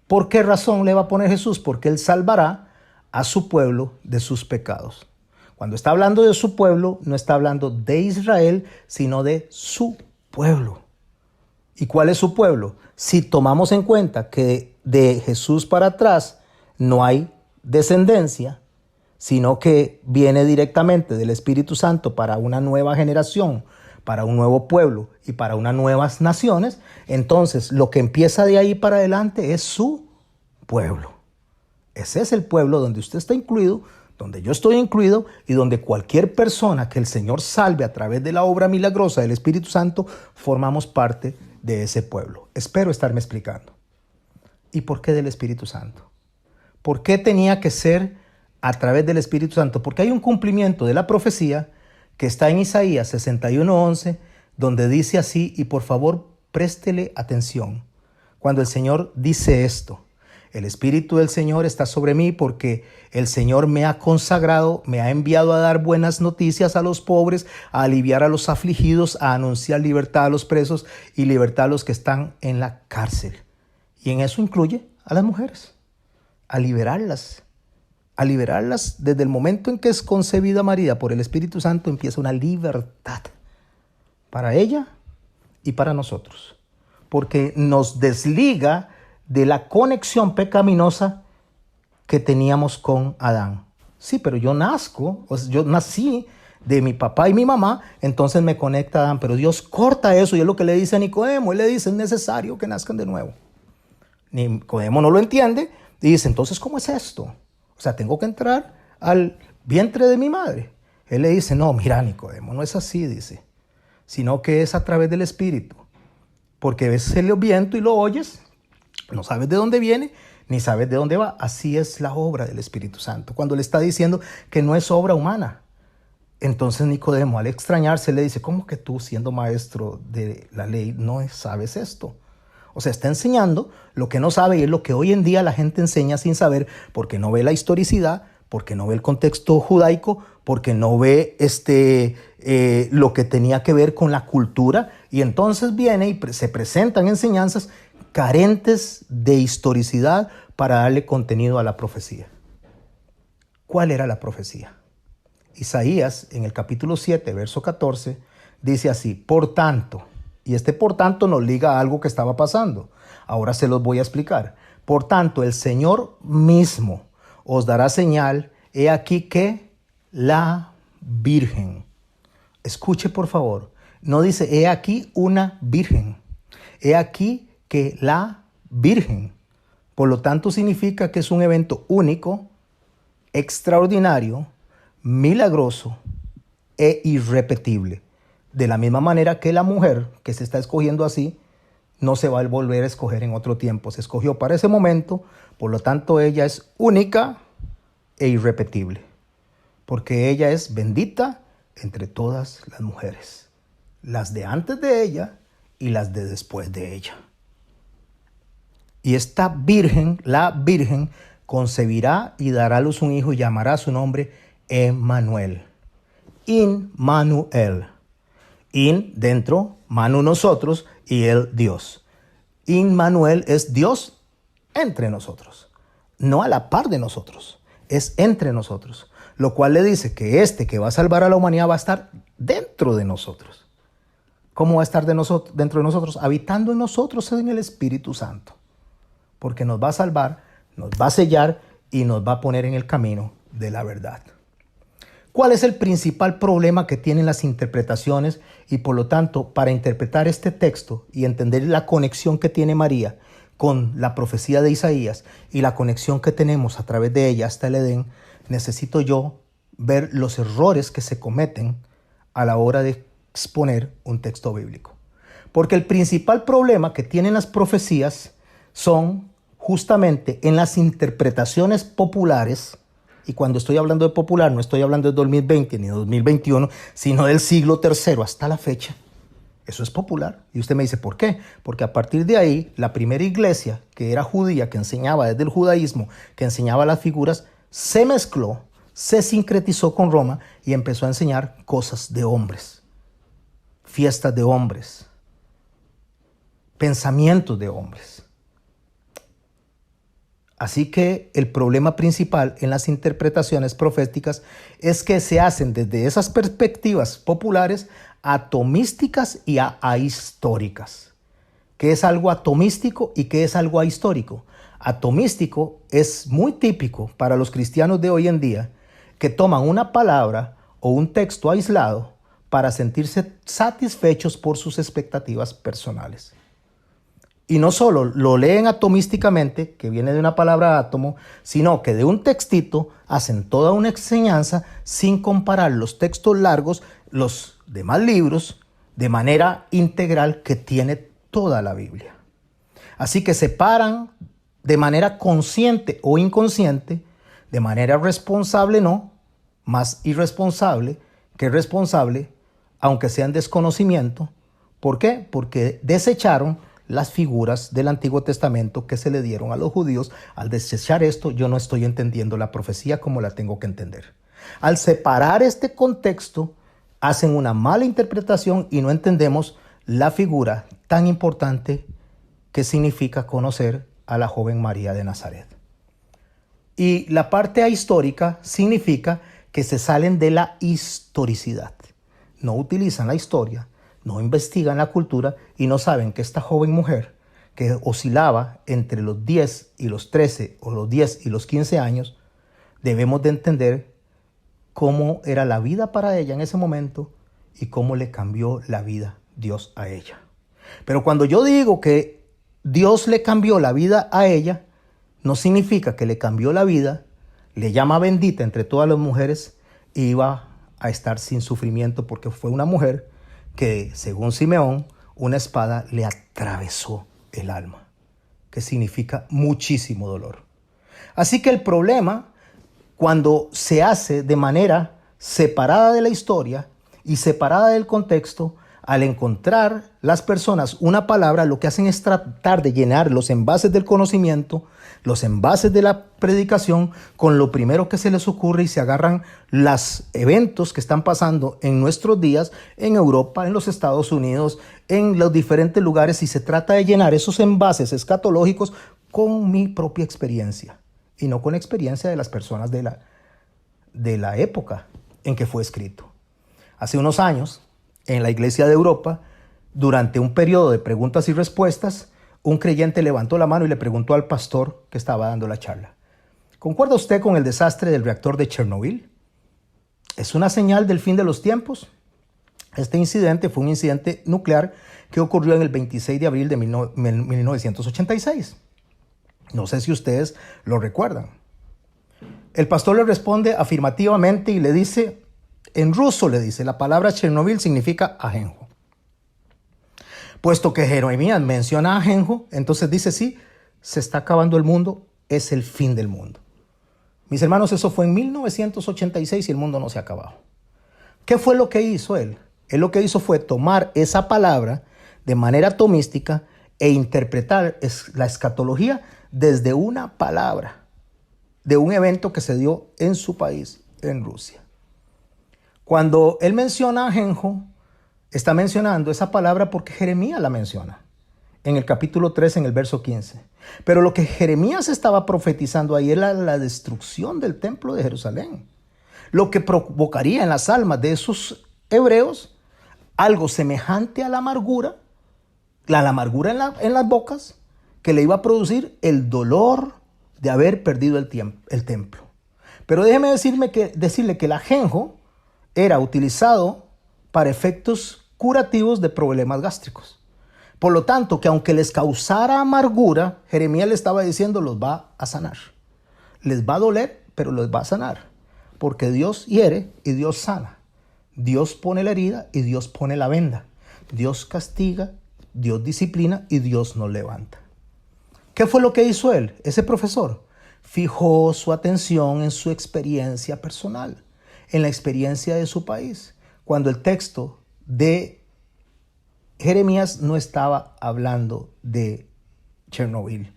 A: ¿Por qué razón le va a poner Jesús? Porque él salvará a su pueblo de sus pecados. Cuando está hablando de su pueblo, no está hablando de Israel, sino de su pueblo. ¿Y cuál es su pueblo? Si tomamos en cuenta que de Jesús para atrás no hay descendencia, sino que viene directamente del Espíritu Santo para una nueva generación, para un nuevo pueblo y para unas nuevas naciones, entonces lo que empieza de ahí para adelante es su pueblo. Ese es el pueblo donde usted está incluido, donde yo estoy incluido y donde cualquier persona que el Señor salve a través de la obra milagrosa del Espíritu Santo, formamos parte de ese pueblo. Espero estarme explicando. ¿Y por qué del Espíritu Santo? ¿Por qué tenía que ser a través del Espíritu Santo? Porque hay un cumplimiento de la profecía que está en Isaías 61:11, donde dice así, y por favor préstele atención, cuando el Señor dice esto. El Espíritu del Señor está sobre mí porque el Señor me ha consagrado, me ha enviado a dar buenas noticias a los pobres, a aliviar a los afligidos, a anunciar libertad a los presos y libertad a los que están en la cárcel. Y en eso incluye a las mujeres, a liberarlas desde el momento en que es concebida María por el Espíritu Santo, empieza una libertad para ella y para nosotros, porque nos desliga de la conexión pecaminosa que teníamos con Adán. Sí, pero yo nací de mi papá y mi mamá, entonces me conecta a Adán, pero Dios corta eso y es lo que le dice a Nicodemo. Él le dice, es necesario que nazcan de nuevo. Nicodemo no lo entiende y dice, entonces, ¿cómo es esto? O sea, tengo que entrar al vientre de mi madre. Él le dice, no, mira, Nicodemo, no es así, dice, sino que es a través del Espíritu. Porque ves el viento y lo oyes, no sabes de dónde viene, ni sabes de dónde va. Así es la obra del Espíritu Santo. Cuando le está diciendo que no es obra humana. Entonces Nicodemo, al extrañarse, le dice, ¿cómo que tú, siendo maestro de la ley, no sabes esto? O sea, está enseñando lo que no sabe y es lo que hoy en día la gente enseña sin saber porque no ve la historicidad, porque no ve el contexto judaico, porque no ve lo que tenía que ver con la cultura. Y entonces viene y se presentan enseñanzas carentes de historicidad para darle contenido a la profecía. ¿Cuál era la profecía? Isaías, en el capítulo 7, verso 14, dice así: por tanto, y por tanto nos liga a algo que estaba pasando. Ahora se los voy a explicar. Por tanto, el Señor mismo os dará señal. He aquí que la Virgen. Escuche, por favor. No dice, he aquí una virgen. He aquí que la Virgen. Por lo tanto, significa que es un evento único, extraordinario, milagroso e irrepetible. De la misma manera que la mujer que se está escogiendo así no se va a volver a escoger en otro tiempo. Se escogió para ese momento, por lo tanto ella es única e irrepetible, porque ella es bendita entre todas las mujeres, las de antes de ella y las de después de ella. Y esta virgen, la Virgen, concebirá y dará a luz un hijo y llamará su nombre Emmanuel. Immanuel. In, dentro, Manu, nosotros, y el Dios. Immanuel es Dios entre nosotros, no a la par de nosotros, es entre nosotros. Lo cual le dice que que va a salvar a la humanidad va a estar dentro de nosotros. ¿Cómo va a estar dentro de nosotros? Habitando en nosotros en el Espíritu Santo. Porque nos va a salvar, nos va a sellar y nos va a poner en el camino de la verdad. ¿Cuál es el principal problema que tienen las interpretaciones? Y por lo tanto, para interpretar este texto y entender la conexión que tiene María con la profecía de Isaías y la conexión que tenemos a través de ella hasta el Edén, necesito yo ver los errores que se cometen a la hora de exponer un texto bíblico. Porque el principal problema que tienen las profecías son justamente en las interpretaciones populares. Y cuando estoy hablando de popular, no estoy hablando de 2020 ni de 2021, sino del siglo III hasta la fecha. Eso es popular. Y usted me dice, ¿por qué? Porque a partir de ahí, la primera iglesia, que era judía, que enseñaba desde el judaísmo, que enseñaba las figuras, se mezcló, se sincretizó con Roma y empezó a enseñar cosas de hombres, fiestas de hombres, pensamientos de hombres. Así que el problema principal en las interpretaciones proféticas es que se hacen desde esas perspectivas populares atomísticas y ahistóricas. ¿Qué es algo atomístico y qué es algo ahistórico? Atomístico es muy típico para los cristianos de hoy en día que toman una palabra o un texto aislado para sentirse satisfechos por sus expectativas personales. Y no solo lo leen atomísticamente, que viene de una palabra átomo, sino que de un textito hacen toda una enseñanza sin comparar los textos largos, los demás libros, de manera integral que tiene toda la Biblia. Así que separan de manera consciente o inconsciente, de manera responsable no, más irresponsable que responsable, aunque sea en desconocimiento. ¿Por qué? Porque desecharon las figuras del Antiguo Testamento que se le dieron a los judíos. Al desechar esto, yo no estoy entendiendo la profecía como la tengo que entender. Al separar este contexto, hacen una mala interpretación y no entendemos la figura tan importante que significa conocer a la joven María de Nazaret. Y la parte ahistórica significa que se salen de la historicidad. No utilizan la historia, no investigan la cultura y no saben que esta joven mujer que oscilaba entre los 10 y los 13 o los 10 y los 15 años, debemos de entender cómo era la vida para ella en ese momento y cómo le cambió la vida Dios a ella. Pero cuando yo digo que Dios le cambió la vida a ella, no significa que le cambió la vida, le llama bendita entre todas las mujeres y iba a estar sin sufrimiento porque fue una mujer que, según Simeón, una espada le atravesó el alma, que significa muchísimo dolor. Así que el problema, cuando se hace de manera separada de la historia y separada del contexto, al encontrar las personas una palabra, lo que hacen es tratar de llenar los envases del conocimiento, los envases de la predicación, con lo primero que se les ocurre, y se agarran los eventos que están pasando en nuestros días, en Europa, en los Estados Unidos, en los diferentes lugares, y se trata de llenar esos envases escatológicos con mi propia experiencia y no con la experiencia de las personas de la época en que fue escrito. Hace unos años, en la iglesia de Europa, durante un periodo de preguntas y respuestas, un creyente levantó la mano y le preguntó al pastor que estaba dando la charla: ¿concuerda usted con el desastre del reactor de Chernobyl? ¿Es una señal del fin de los tiempos? Este incidente fue un incidente nuclear que ocurrió en el 26 de abril de 1986. No sé si ustedes lo recuerdan. El pastor le responde afirmativamente y le dice, en ruso le dice, la palabra Chernobyl significa ajenjo. Puesto que Jeremías menciona ajenjo, entonces dice, sí, se está acabando el mundo, es el fin del mundo. Mis hermanos, eso fue en 1986 y el mundo no se ha acabado. ¿Qué fue lo que hizo él? Él lo que hizo fue tomar esa palabra de manera tomística e interpretar la escatología desde una palabra de un evento que se dio en su país, en Rusia. Cuando él menciona ajenjo, está mencionando esa palabra porque Jeremías la menciona en el capítulo 3, en el verso 15. Pero lo que Jeremías estaba profetizando ahí era la destrucción del templo de Jerusalén, lo que provocaría en las almas de esos hebreos algo semejante a la amargura en las bocas, que le iba a producir el dolor de haber perdido el templo. Pero déjeme decirle que el ajenjo era utilizado para efectos curativos de problemas gástricos. Por lo tanto, que aunque les causara amargura, Jeremías le estaba diciendo, los va a sanar. Les va a doler, pero los va a sanar. Porque Dios hiere y Dios sana. Dios pone la herida y Dios pone la venda. Dios castiga, Dios disciplina y Dios nos levanta. ¿Qué fue lo que hizo él? Ese profesor fijó su atención en su experiencia personal, en la experiencia de su país, cuando el texto de Jeremías no estaba hablando de Chernobyl,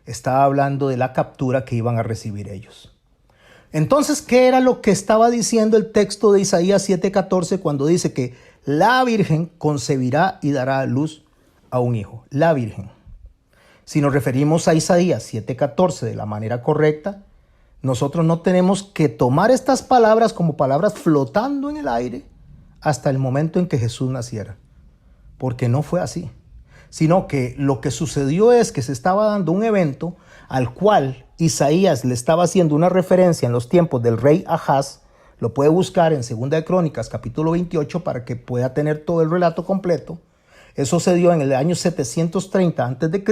A: estaba hablando de la captura que iban a recibir ellos. Entonces, ¿qué era lo que estaba diciendo el texto de Isaías 7:14 cuando dice que la Virgen concebirá y dará a luz a un hijo? La Virgen. Si nos referimos a Isaías 7:14 de la manera correcta, nosotros no tenemos que tomar estas palabras como palabras flotando en el aire hasta el momento en que Jesús naciera, porque no fue así, sino que lo que sucedió es que se estaba dando un evento al cual Isaías le estaba haciendo una referencia en los tiempos del rey Ahaz. Lo puede buscar en 2 de Crónicas, capítulo 28, para que pueda tener todo el relato completo. Eso se dio en el año 730 a.C.,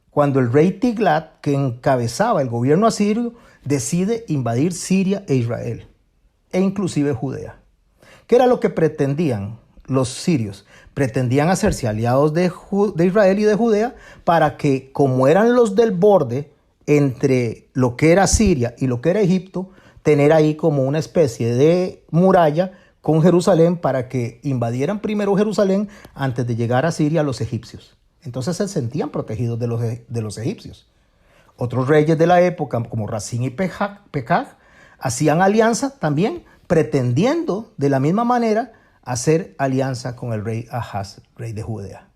A: cuando el rey Tiglat, que encabezaba el gobierno asirio, decide invadir Siria e Israel, e inclusive Judea. ¿Qué era lo que pretendían los sirios? Pretendían hacerse aliados de Israel y de Judea para que, como eran los del borde entre lo que era Siria y lo que era Egipto, tener ahí como una especie de muralla con Jerusalén para que invadieran primero Jerusalén antes de llegar a Siria los egipcios. Entonces se sentían protegidos de los egipcios. Otros reyes de la época, como Rasín y Pekaj, hacían alianza también, pretendiendo de la misma manera hacer alianza con el rey Ahaz, rey de Judea.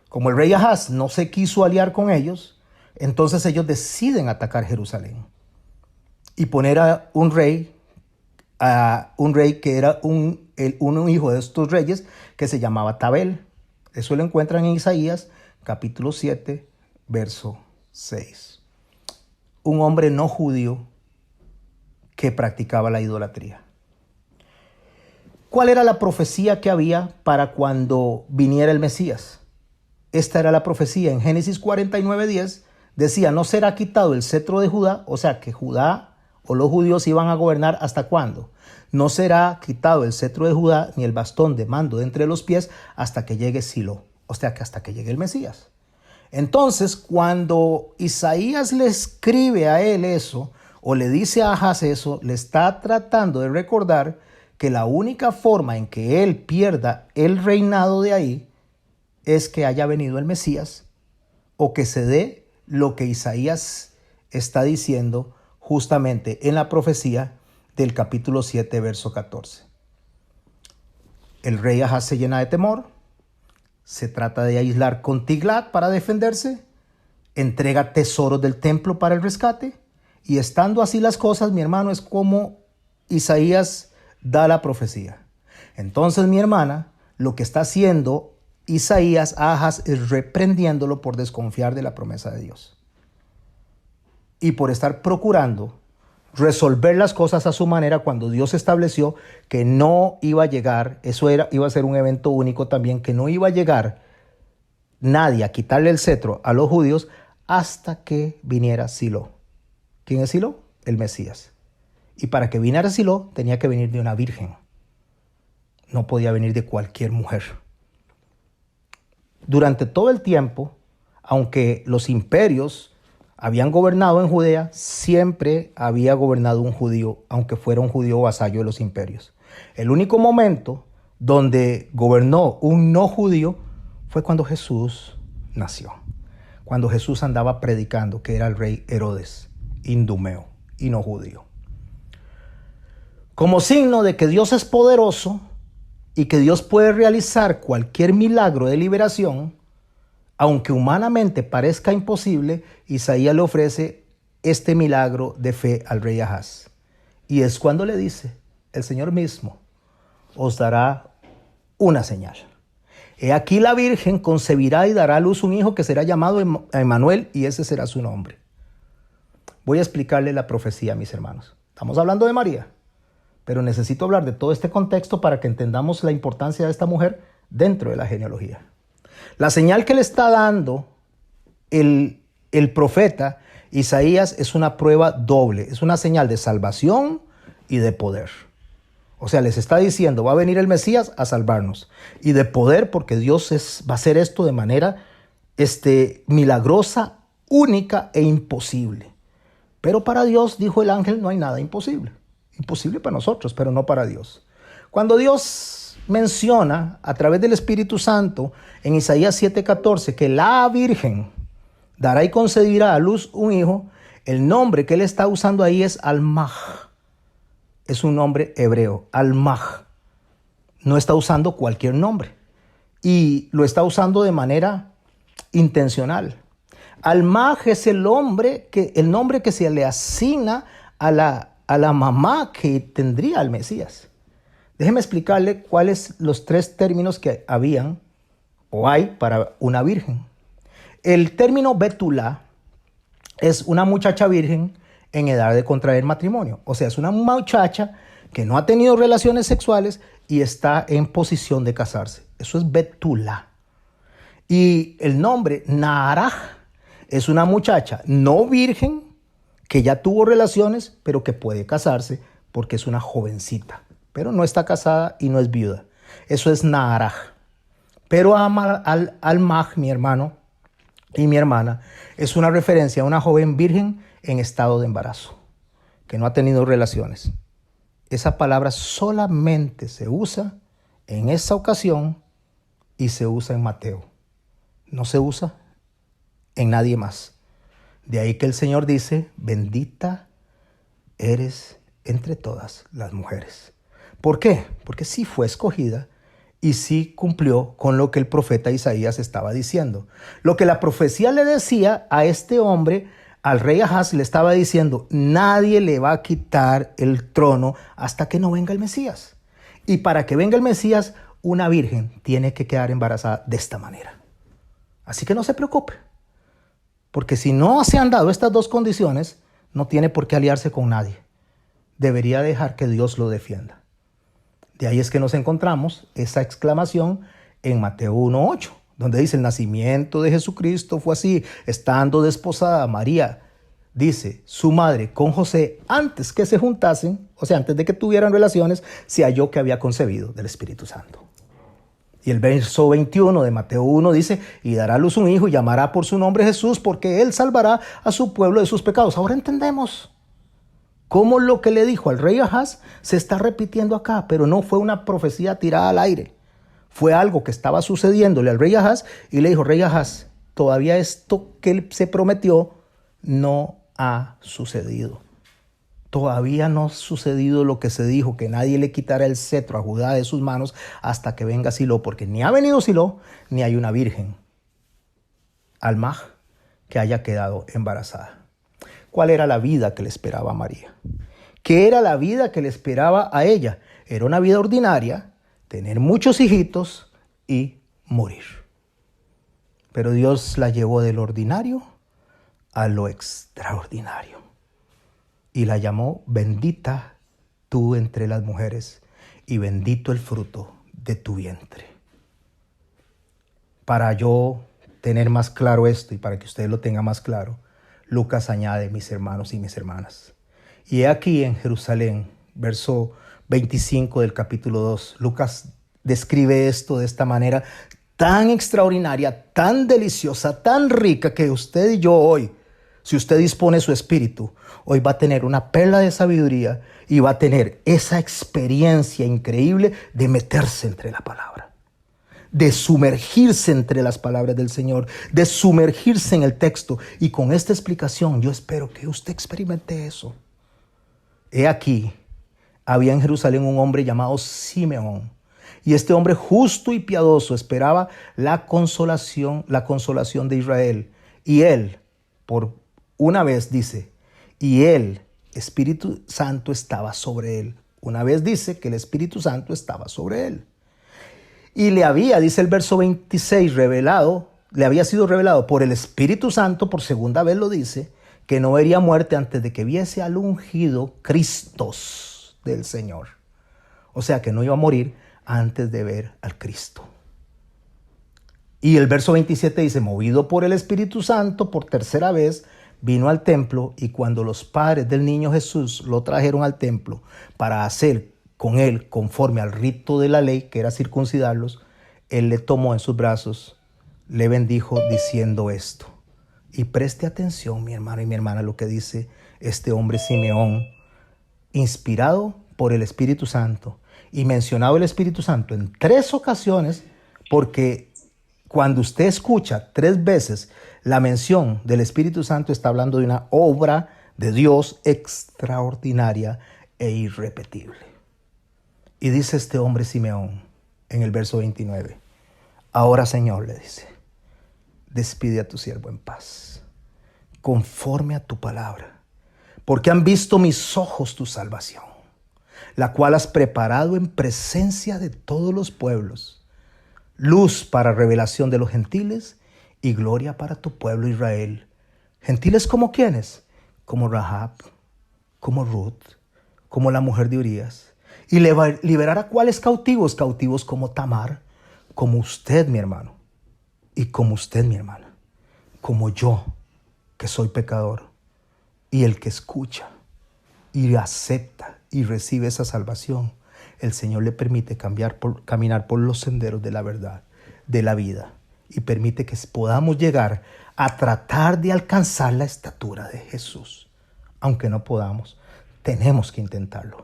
A: Como el rey Ahaz no se quiso aliar con ellos, entonces ellos deciden atacar Jerusalén y poner a un rey que era un hijo de estos reyes que se llamaba Tabel. Eso lo encuentran en Isaías capítulo 7, verso 6. Un hombre no judío que practicaba la idolatría. ¿Cuál era la profecía que había para cuando viniera el Mesías? Esta era la profecía. En Génesis 49:10 decía, no será quitado el cetro de Judá, o sea que Judá o los judíos iban a gobernar ¿hasta cuándo? No será quitado el cetro de Judá ni el bastón de mando de entre los pies hasta que llegue Silo, o sea que hasta que llegue el Mesías. Entonces, cuando Isaías le escribe a él eso, o le dice a Ahaz eso, le está tratando de recordar que la única forma en que él pierda el reinado de ahí es que haya venido el Mesías o que se dé lo que Isaías está diciendo justamente en la profecía del capítulo 7, verso 14. El rey Ahaz se llena de temor, se trata de aislar con Tiglat para defenderse, entrega tesoros del templo para el rescate, y estando así las cosas, mi hermano, es como Isaías da la profecía. Entonces, mi hermana, lo que está haciendo Isaías a Ahaz es reprendiéndolo por desconfiar de la promesa de Dios y por estar procurando resolver las cosas a su manera cuando Dios estableció que no iba a llegar, iba a ser un evento único también, que no iba a llegar nadie a quitarle el cetro a los judíos hasta que viniera Silo. ¿Quién es Silo? El Mesías. Y para que viniera Silo tenía que venir de una virgen. No podía venir de cualquier mujer. Durante todo el tiempo, aunque los imperios habían gobernado en Judea, siempre había gobernado un judío, aunque fuera un judío vasallo de los imperios. El único momento donde gobernó un no judío fue cuando Jesús nació. Cuando Jesús andaba predicando que era el rey Herodes, idumeo y no judío. Como signo de que Dios es poderoso y que Dios puede realizar cualquier milagro de liberación, aunque humanamente parezca imposible, Isaías le ofrece este milagro de fe al rey Ahaz. Y es cuando le dice, el Señor mismo os dará una señal. He aquí la Virgen concebirá y dará a luz un hijo que será llamado Emmanuel, y ese será su nombre. Voy a explicarle la profecía, mis hermanos. Estamos hablando de María, pero necesito hablar de todo este contexto para que entendamos la importancia de esta mujer dentro de la genealogía. La señal que le está dando el profeta Isaías es una prueba doble, es una señal de salvación y de poder. O sea, les está diciendo, va a venir el Mesías a salvarnos, y de poder porque Dios va a hacer esto de manera milagrosa, única e imposible. Pero para Dios, dijo el ángel, no hay nada imposible. Imposible para nosotros, pero no para Dios. Cuando Dios menciona a través del Espíritu Santo en Isaías 7:14 que la Virgen dará y concebirá a luz un hijo, el nombre que él está usando ahí es Almaj. Es un nombre hebreo, Almaj. No está usando cualquier nombre y lo está usando de manera intencional. Almaj es el nombre que se le asigna a la mamá que tendría al Mesías. Déjeme explicarle cuáles los tres términos que habían o hay para una virgen. El término Betulá es una muchacha virgen en edad de contraer matrimonio. O sea, es una muchacha que no ha tenido relaciones sexuales y está en posición de casarse. Eso es Betulá. Y el nombre Naaraj es una muchacha no virgen que ya tuvo relaciones, pero que puede casarse porque es una jovencita, pero no está casada y no es viuda. Eso es Naaraj. Pero Almaj, mi hermano y mi hermana, es una referencia a una joven virgen en estado de embarazo, que no ha tenido relaciones. Esa palabra solamente se usa en esa ocasión y se usa en Mateo. No se usa en nadie más. De ahí que el Señor dice, bendita eres entre todas las mujeres. ¿Por qué? Porque sí fue escogida y sí cumplió con lo que el profeta Isaías estaba diciendo. Lo que la profecía le decía a este hombre, al rey Ahaz, le estaba diciendo, nadie le va a quitar el trono hasta que no venga el Mesías. Y para que venga el Mesías, una virgen tiene que quedar embarazada de esta manera. Así que no se preocupe, porque si no se han dado estas dos condiciones, no tiene por qué aliarse con nadie. Debería dejar que Dios lo defienda. De ahí es que nos encontramos esa exclamación en Mateo 1:8, donde dice, el nacimiento de Jesucristo fue así, estando desposada María, dice, su madre con José, antes que se juntasen, o sea, antes de que tuvieran relaciones, se halló que había concebido del Espíritu Santo. Y el verso 21 de Mateo 1 dice, y dará a luz un hijo y llamará por su nombre Jesús, porque él salvará a su pueblo de sus pecados. Ahora entendemos cómo lo que le dijo al rey Ahaz se está repitiendo acá, pero no fue una profecía tirada al aire. Fue algo que estaba sucediéndole al rey Ahaz y le dijo, rey Ahaz, todavía esto que él se prometió no ha sucedido. Todavía no ha sucedido lo que se dijo, que nadie le quitará el cetro a Judá de sus manos hasta que venga Silo, porque ni ha venido Silo, ni hay una virgen, Almaj, que haya quedado embarazada. ¿Cuál era la vida que le esperaba a María? ¿Qué era la vida que le esperaba a ella? Era una vida ordinaria, tener muchos hijitos y morir. Pero Dios la llevó del ordinario a lo extraordinario. Y la llamó bendita tú entre las mujeres y bendito el fruto de tu vientre. Para yo tener más claro esto y para que ustedes lo tengan más claro, Lucas añade, mis hermanos y mis hermanas. Y he aquí en Jerusalén, verso 25 del capítulo 2, Lucas describe esto de esta manera tan extraordinaria, tan deliciosa, tan rica, que usted y yo hoy, si usted dispone su espíritu, hoy va a tener una perla de sabiduría y va a tener esa experiencia increíble de meterse entre la palabra, de sumergirse entre las palabras del Señor, de sumergirse en el texto. Y con esta explicación yo espero que usted experimente eso. He aquí, había en Jerusalén un hombre llamado Simeón. Y este hombre justo y piadoso esperaba la consolación de Israel. Y él, por una vez dice, y el Espíritu Santo estaba sobre él. Una vez dice que el Espíritu Santo estaba sobre él. Y le había, dice el verso 26, le había sido revelado por el Espíritu Santo, por segunda vez lo dice, que no vería muerte antes de que viese al ungido Cristos del Señor. O sea que no iba a morir antes de ver al Cristo. Y el verso 27 dice, movido por el Espíritu Santo, por tercera vez, vino al templo, y cuando los padres del niño Jesús lo trajeron al templo para hacer con él conforme al rito de la ley, que era circuncidarlos, él le tomó en sus brazos, le bendijo diciendo esto. Y preste atención, mi hermano y mi hermana, lo que dice este hombre Simeón, inspirado por el Espíritu Santo y mencionado el Espíritu Santo en 3 ocasiones, porque cuando usted escucha 3 veces la mención del Espíritu Santo, está hablando de una obra de Dios extraordinaria e irrepetible. Y dice este hombre Simeón en el verso 29, ahora Señor, le dice, despide a tu siervo en paz, conforme a tu palabra, porque han visto mis ojos tu salvación, la cual has preparado en presencia de todos los pueblos, luz para revelación de los gentiles y gloria para tu pueblo Israel. ¿Gentiles como quiénes? Como Rahab, como Ruth, como la mujer de Urías. Y liberar a cuáles cautivos, cautivos como Tamar, como usted, mi hermano, y como usted, mi hermana, como yo, que soy pecador, y el que escucha y acepta y recibe esa salvación, el Señor le permite caminar por los senderos de la verdad, de la vida, y permite que podamos llegar a tratar de alcanzar la estatura de Jesús. Aunque no podamos, tenemos que intentarlo.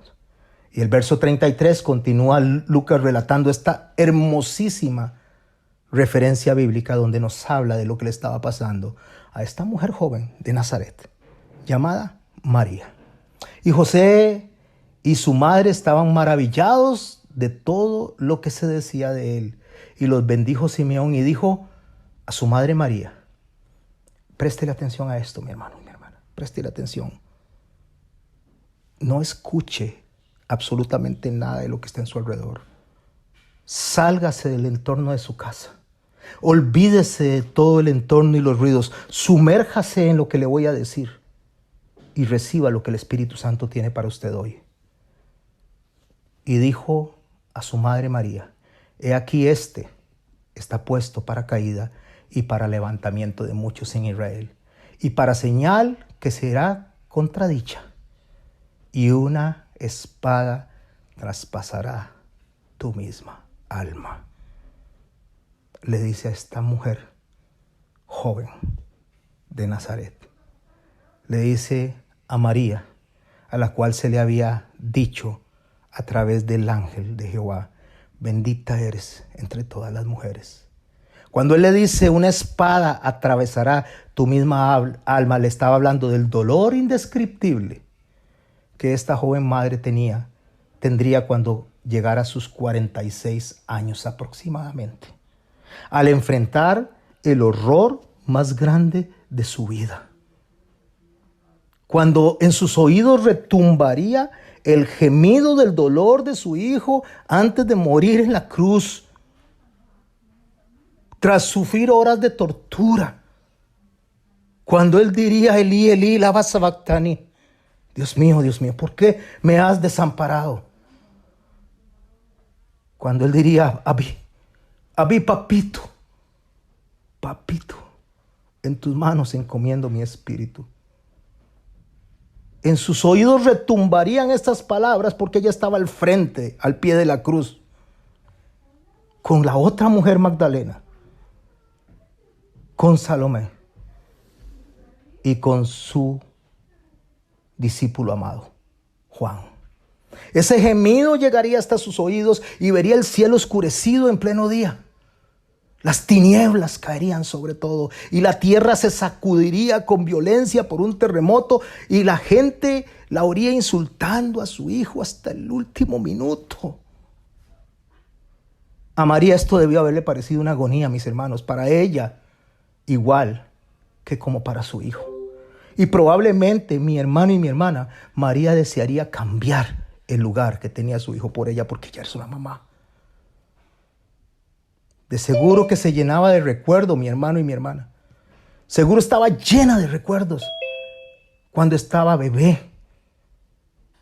A: Y el verso 33 continúa Lucas relatando esta hermosísima referencia bíblica donde nos habla de lo que le estaba pasando a esta mujer joven de Nazaret, llamada María. Y José y su madre estaban maravillados de todo lo que se decía de él. Y los bendijo Simeón y dijo a su madre María, préstele atención a esto, mi hermano y mi hermana, préstele atención. No escuche absolutamente nada de lo que está en su alrededor. Sálgase del entorno de su casa. Olvídese de todo el entorno y los ruidos. Sumérjase en lo que le voy a decir y reciba lo que el Espíritu Santo tiene para usted hoy. Y dijo a su madre María, he aquí este está puesto para caída y para levantamiento de muchos en Israel, y para señal que será contradicha, y una espada traspasará tu misma alma. Le dice a esta mujer joven de Nazaret, le dice a María, a la cual se le había dicho a través del ángel de Jehová: bendita eres entre todas las mujeres. Cuando él le dice: una espada atravesará tu misma alma, le estaba hablando del dolor indescriptible que esta joven madre tendría cuando llegara a sus 46 años aproximadamente, al enfrentar el horror más grande de su vida. Cuando en sus oídos retumbaría el gemido del dolor de su hijo antes de morir en la cruz, tras sufrir horas de tortura. Cuando él diría: Elí, Elí, lama sabactani. Dios mío, ¿por qué me has desamparado? Cuando él diría: Abí, papito, en tus manos encomiendo mi espíritu. En sus oídos retumbarían estas palabras porque ella estaba al frente, al pie de la cruz, con la otra mujer Magdalena, con Salomé y con su discípulo amado, Juan. Ese gemido llegaría hasta sus oídos y vería el cielo oscurecido en pleno día. Las tinieblas caerían sobre todo y la tierra se sacudiría con violencia por un terremoto y la gente la oiría insultando a su hijo hasta el último minuto. A María esto debió haberle parecido una agonía, mis hermanos, para ella igual que como para su hijo. Y probablemente mi hermano y mi hermana, María desearía cambiar el lugar que tenía su hijo por ella, porque ella es una mamá. De seguro que se llenaba de recuerdos mi hermano y mi hermana. Seguro estaba llena de recuerdos cuando estaba bebé.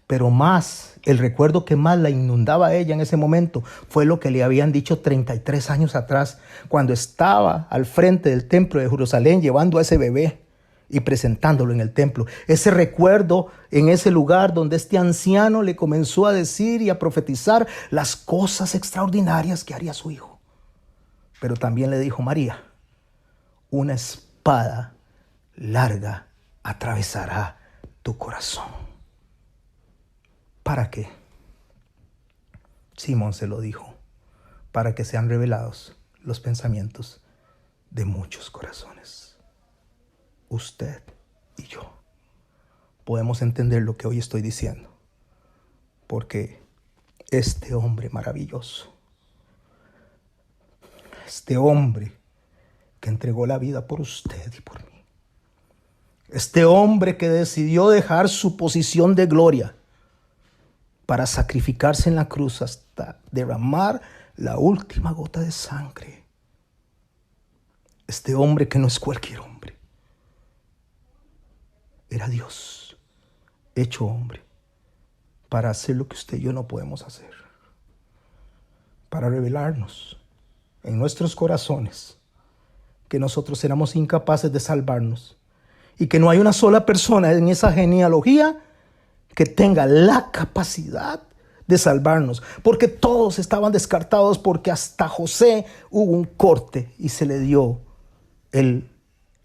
A: Pero más, el recuerdo que más la inundaba a ella en ese momento fue lo que le habían dicho 33 años atrás, cuando estaba al frente del templo de Jerusalén llevando a ese bebé y presentándolo en el templo. Ese recuerdo en ese lugar donde este anciano le comenzó a decir y a profetizar las cosas extraordinarias que haría su hijo. Pero también le dijo: María, una espada larga atravesará tu corazón. ¿Para qué? Simón se lo dijo: para que sean revelados los pensamientos de muchos corazones. Usted y yo podemos entender lo que hoy estoy diciendo, porque este hombre maravilloso, este hombre que entregó la vida por usted y por mí, este hombre que decidió dejar su posición de gloria para sacrificarse en la cruz hasta derramar la última gota de sangre, este hombre que no es cualquier hombre, era Dios hecho hombre para hacer lo que usted y yo no podemos hacer, para revelarnos en nuestros corazones que nosotros éramos incapaces de salvarnos y que no hay una sola persona en esa genealogía que tenga la capacidad de salvarnos, porque todos estaban descartados, porque hasta José hubo un corte y se le dio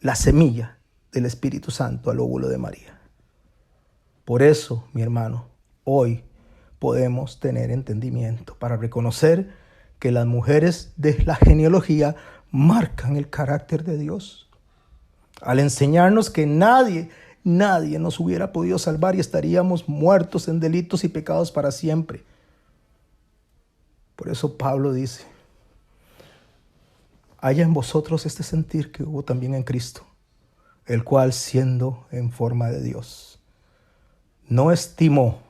A: la semilla del Espíritu Santo al óvulo de María. Por eso, mi hermano, hoy podemos tener entendimiento para reconocer que las mujeres de la genealogía marcan el carácter de Dios, al enseñarnos que nadie nos hubiera podido salvar y estaríamos muertos en delitos y pecados para siempre. Por eso Pablo dice: haya en vosotros este sentir que hubo también en Cristo, el cual, siendo en forma de Dios, no estimó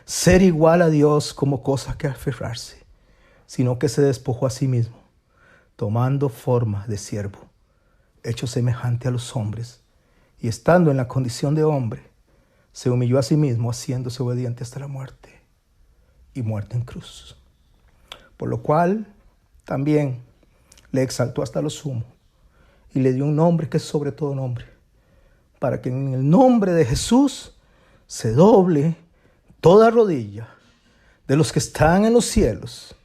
A: ser igual a Dios como cosa que aferrarse, sino que se despojó a sí mismo, tomando forma de siervo, hecho semejante a los hombres, y estando en la condición de hombre, se humilló a sí mismo, haciéndose obediente hasta la muerte, y muerte en cruz. Por lo cual también le exaltó hasta lo sumo, y le dio un nombre que es sobre todo nombre, para que en el nombre de Jesús se doble toda rodilla de los que están en los cielos,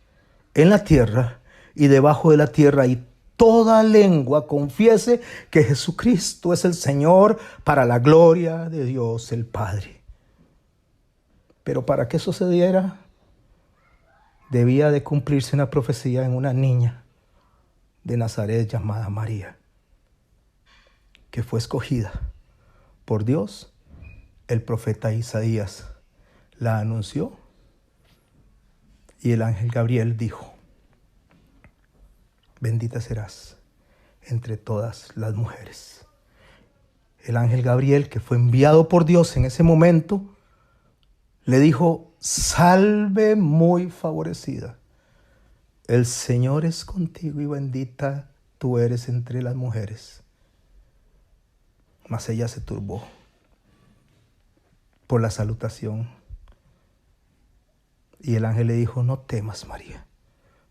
A: en la tierra y debajo de la tierra, y toda lengua confiese que Jesucristo es el Señor, para la gloria de Dios el Padre. Pero para que eso se diera, debía de cumplirse una profecía en una niña de Nazaret llamada María, que fue escogida por Dios. El profeta Isaías la anunció y el ángel Gabriel dijo: bendita serás entre todas las mujeres. El ángel Gabriel, que fue enviado por Dios en ese momento, le dijo: salve muy favorecida, el Señor es contigo y bendita tú eres entre las mujeres. Mas ella se turbó por la salutación. Y el ángel le dijo: no temas, María,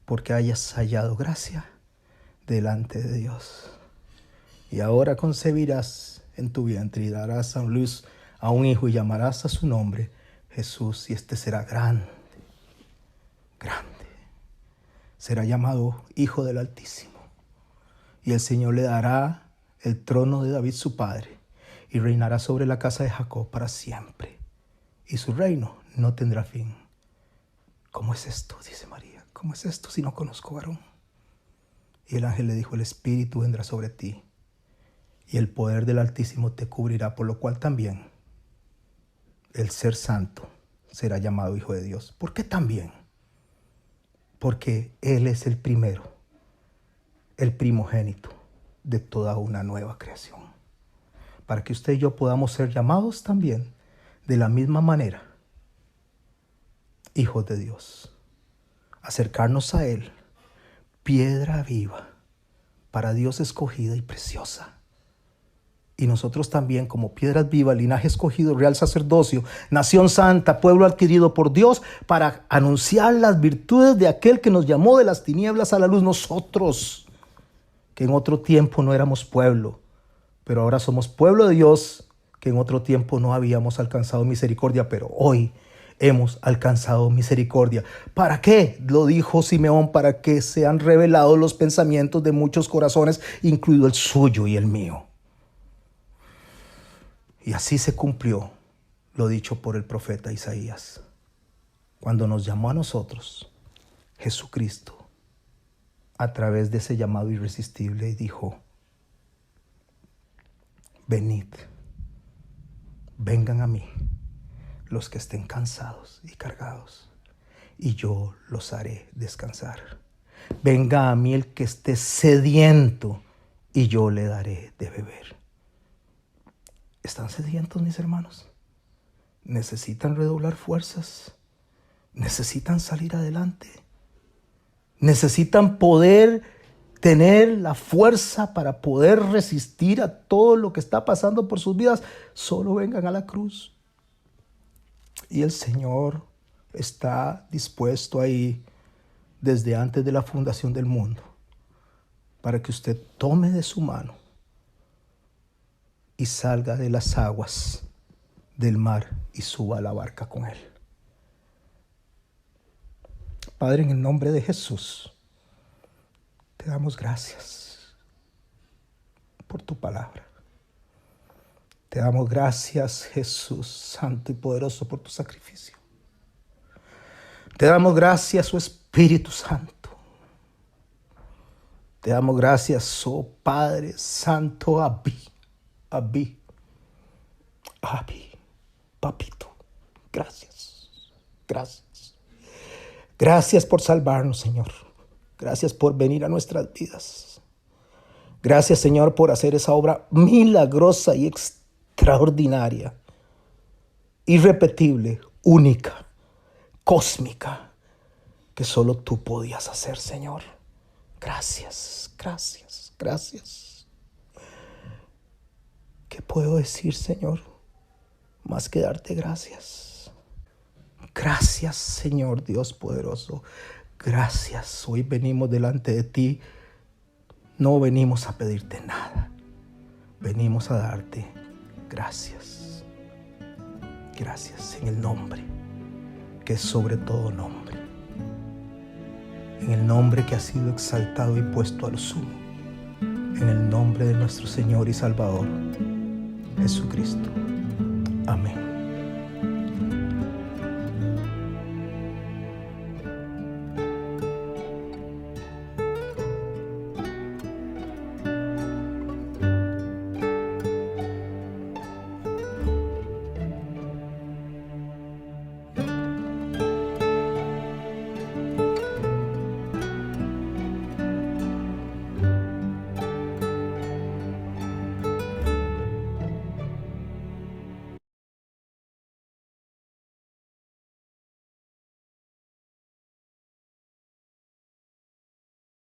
A: porque hayas hallado gracia delante de Dios. Y ahora concebirás en tu vientre y darás a luz a un hijo y llamarás a su nombre Jesús. Y este será grande, grande. Será llamado Hijo del Altísimo. Y el Señor le dará el trono de David su padre, y reinará sobre la casa de Jacob para siempre. Y su reino no tendrá fin. ¿Cómo es esto?, dice María. ¿Cómo es esto si no conozco varón? Y el ángel le dijo: el Espíritu vendrá sobre ti, y el poder del Altísimo te cubrirá, por lo cual también el ser santo será llamado Hijo de Dios. ¿Por qué también? Porque Él es el primero, el primogénito de toda una nueva creación. Para que usted y yo podamos ser llamados también de la misma manera hijos de Dios. Acercarnos a Él, piedra viva, para Dios escogida y preciosa. Y nosotros también, como piedras vivas, linaje escogido, real sacerdocio, nación santa, pueblo adquirido por Dios, para anunciar las virtudes de aquel que nos llamó de las tinieblas a la luz. Nosotros, que en otro tiempo no éramos pueblo, pero ahora somos pueblo de Dios, que en otro tiempo no habíamos alcanzado misericordia, pero hoy hemos alcanzado misericordia. ¿Para qué? Lo dijo Simeón: para que sean revelados los pensamientos de muchos corazones, incluido el suyo y el mío. Y así se cumplió lo dicho por el profeta Isaías, cuando nos llamó a nosotros Jesucristo a través de ese llamado irresistible, y dijo: venid, vengan a mí los que estén cansados y cargados, y yo los haré descansar. Venga a mí el que esté sediento, y yo le daré de beber. ¿Están sedientos, mis hermanos? ¿Necesitan redoblar fuerzas? ¿Necesitan salir adelante? ¿Necesitan poder tener la fuerza para poder resistir a todo lo que está pasando por sus vidas? Solo vengan a la cruz. Y el Señor está dispuesto ahí desde antes de la fundación del mundo, para que usted tome de su mano y salga de las aguas del mar y suba a la barca con Él. Padre, en el nombre de Jesús, te damos gracias por tu palabra. Te damos gracias, Jesús, santo y poderoso, por tu sacrificio. Te damos gracias, oh Espíritu Santo. Te damos gracias, oh Padre Santo, Abí, papito, gracias. Gracias por salvarnos, Señor. Gracias por venir a nuestras vidas. Gracias, Señor, por hacer esa obra milagrosa y extraordinaria, irrepetible, única, cósmica, que solo tú podías hacer, Señor. Gracias. ¿Qué puedo decir, Señor, más que darte gracias? Gracias, Señor Dios poderoso. Gracias. Hoy venimos delante de ti. No venimos a pedirte nada. Venimos a darte gracias. Gracias en el nombre que es sobre todo nombre. En el nombre que ha sido exaltado y puesto a lo sumo. En el nombre de nuestro Señor y Salvador Jesucristo. Amén.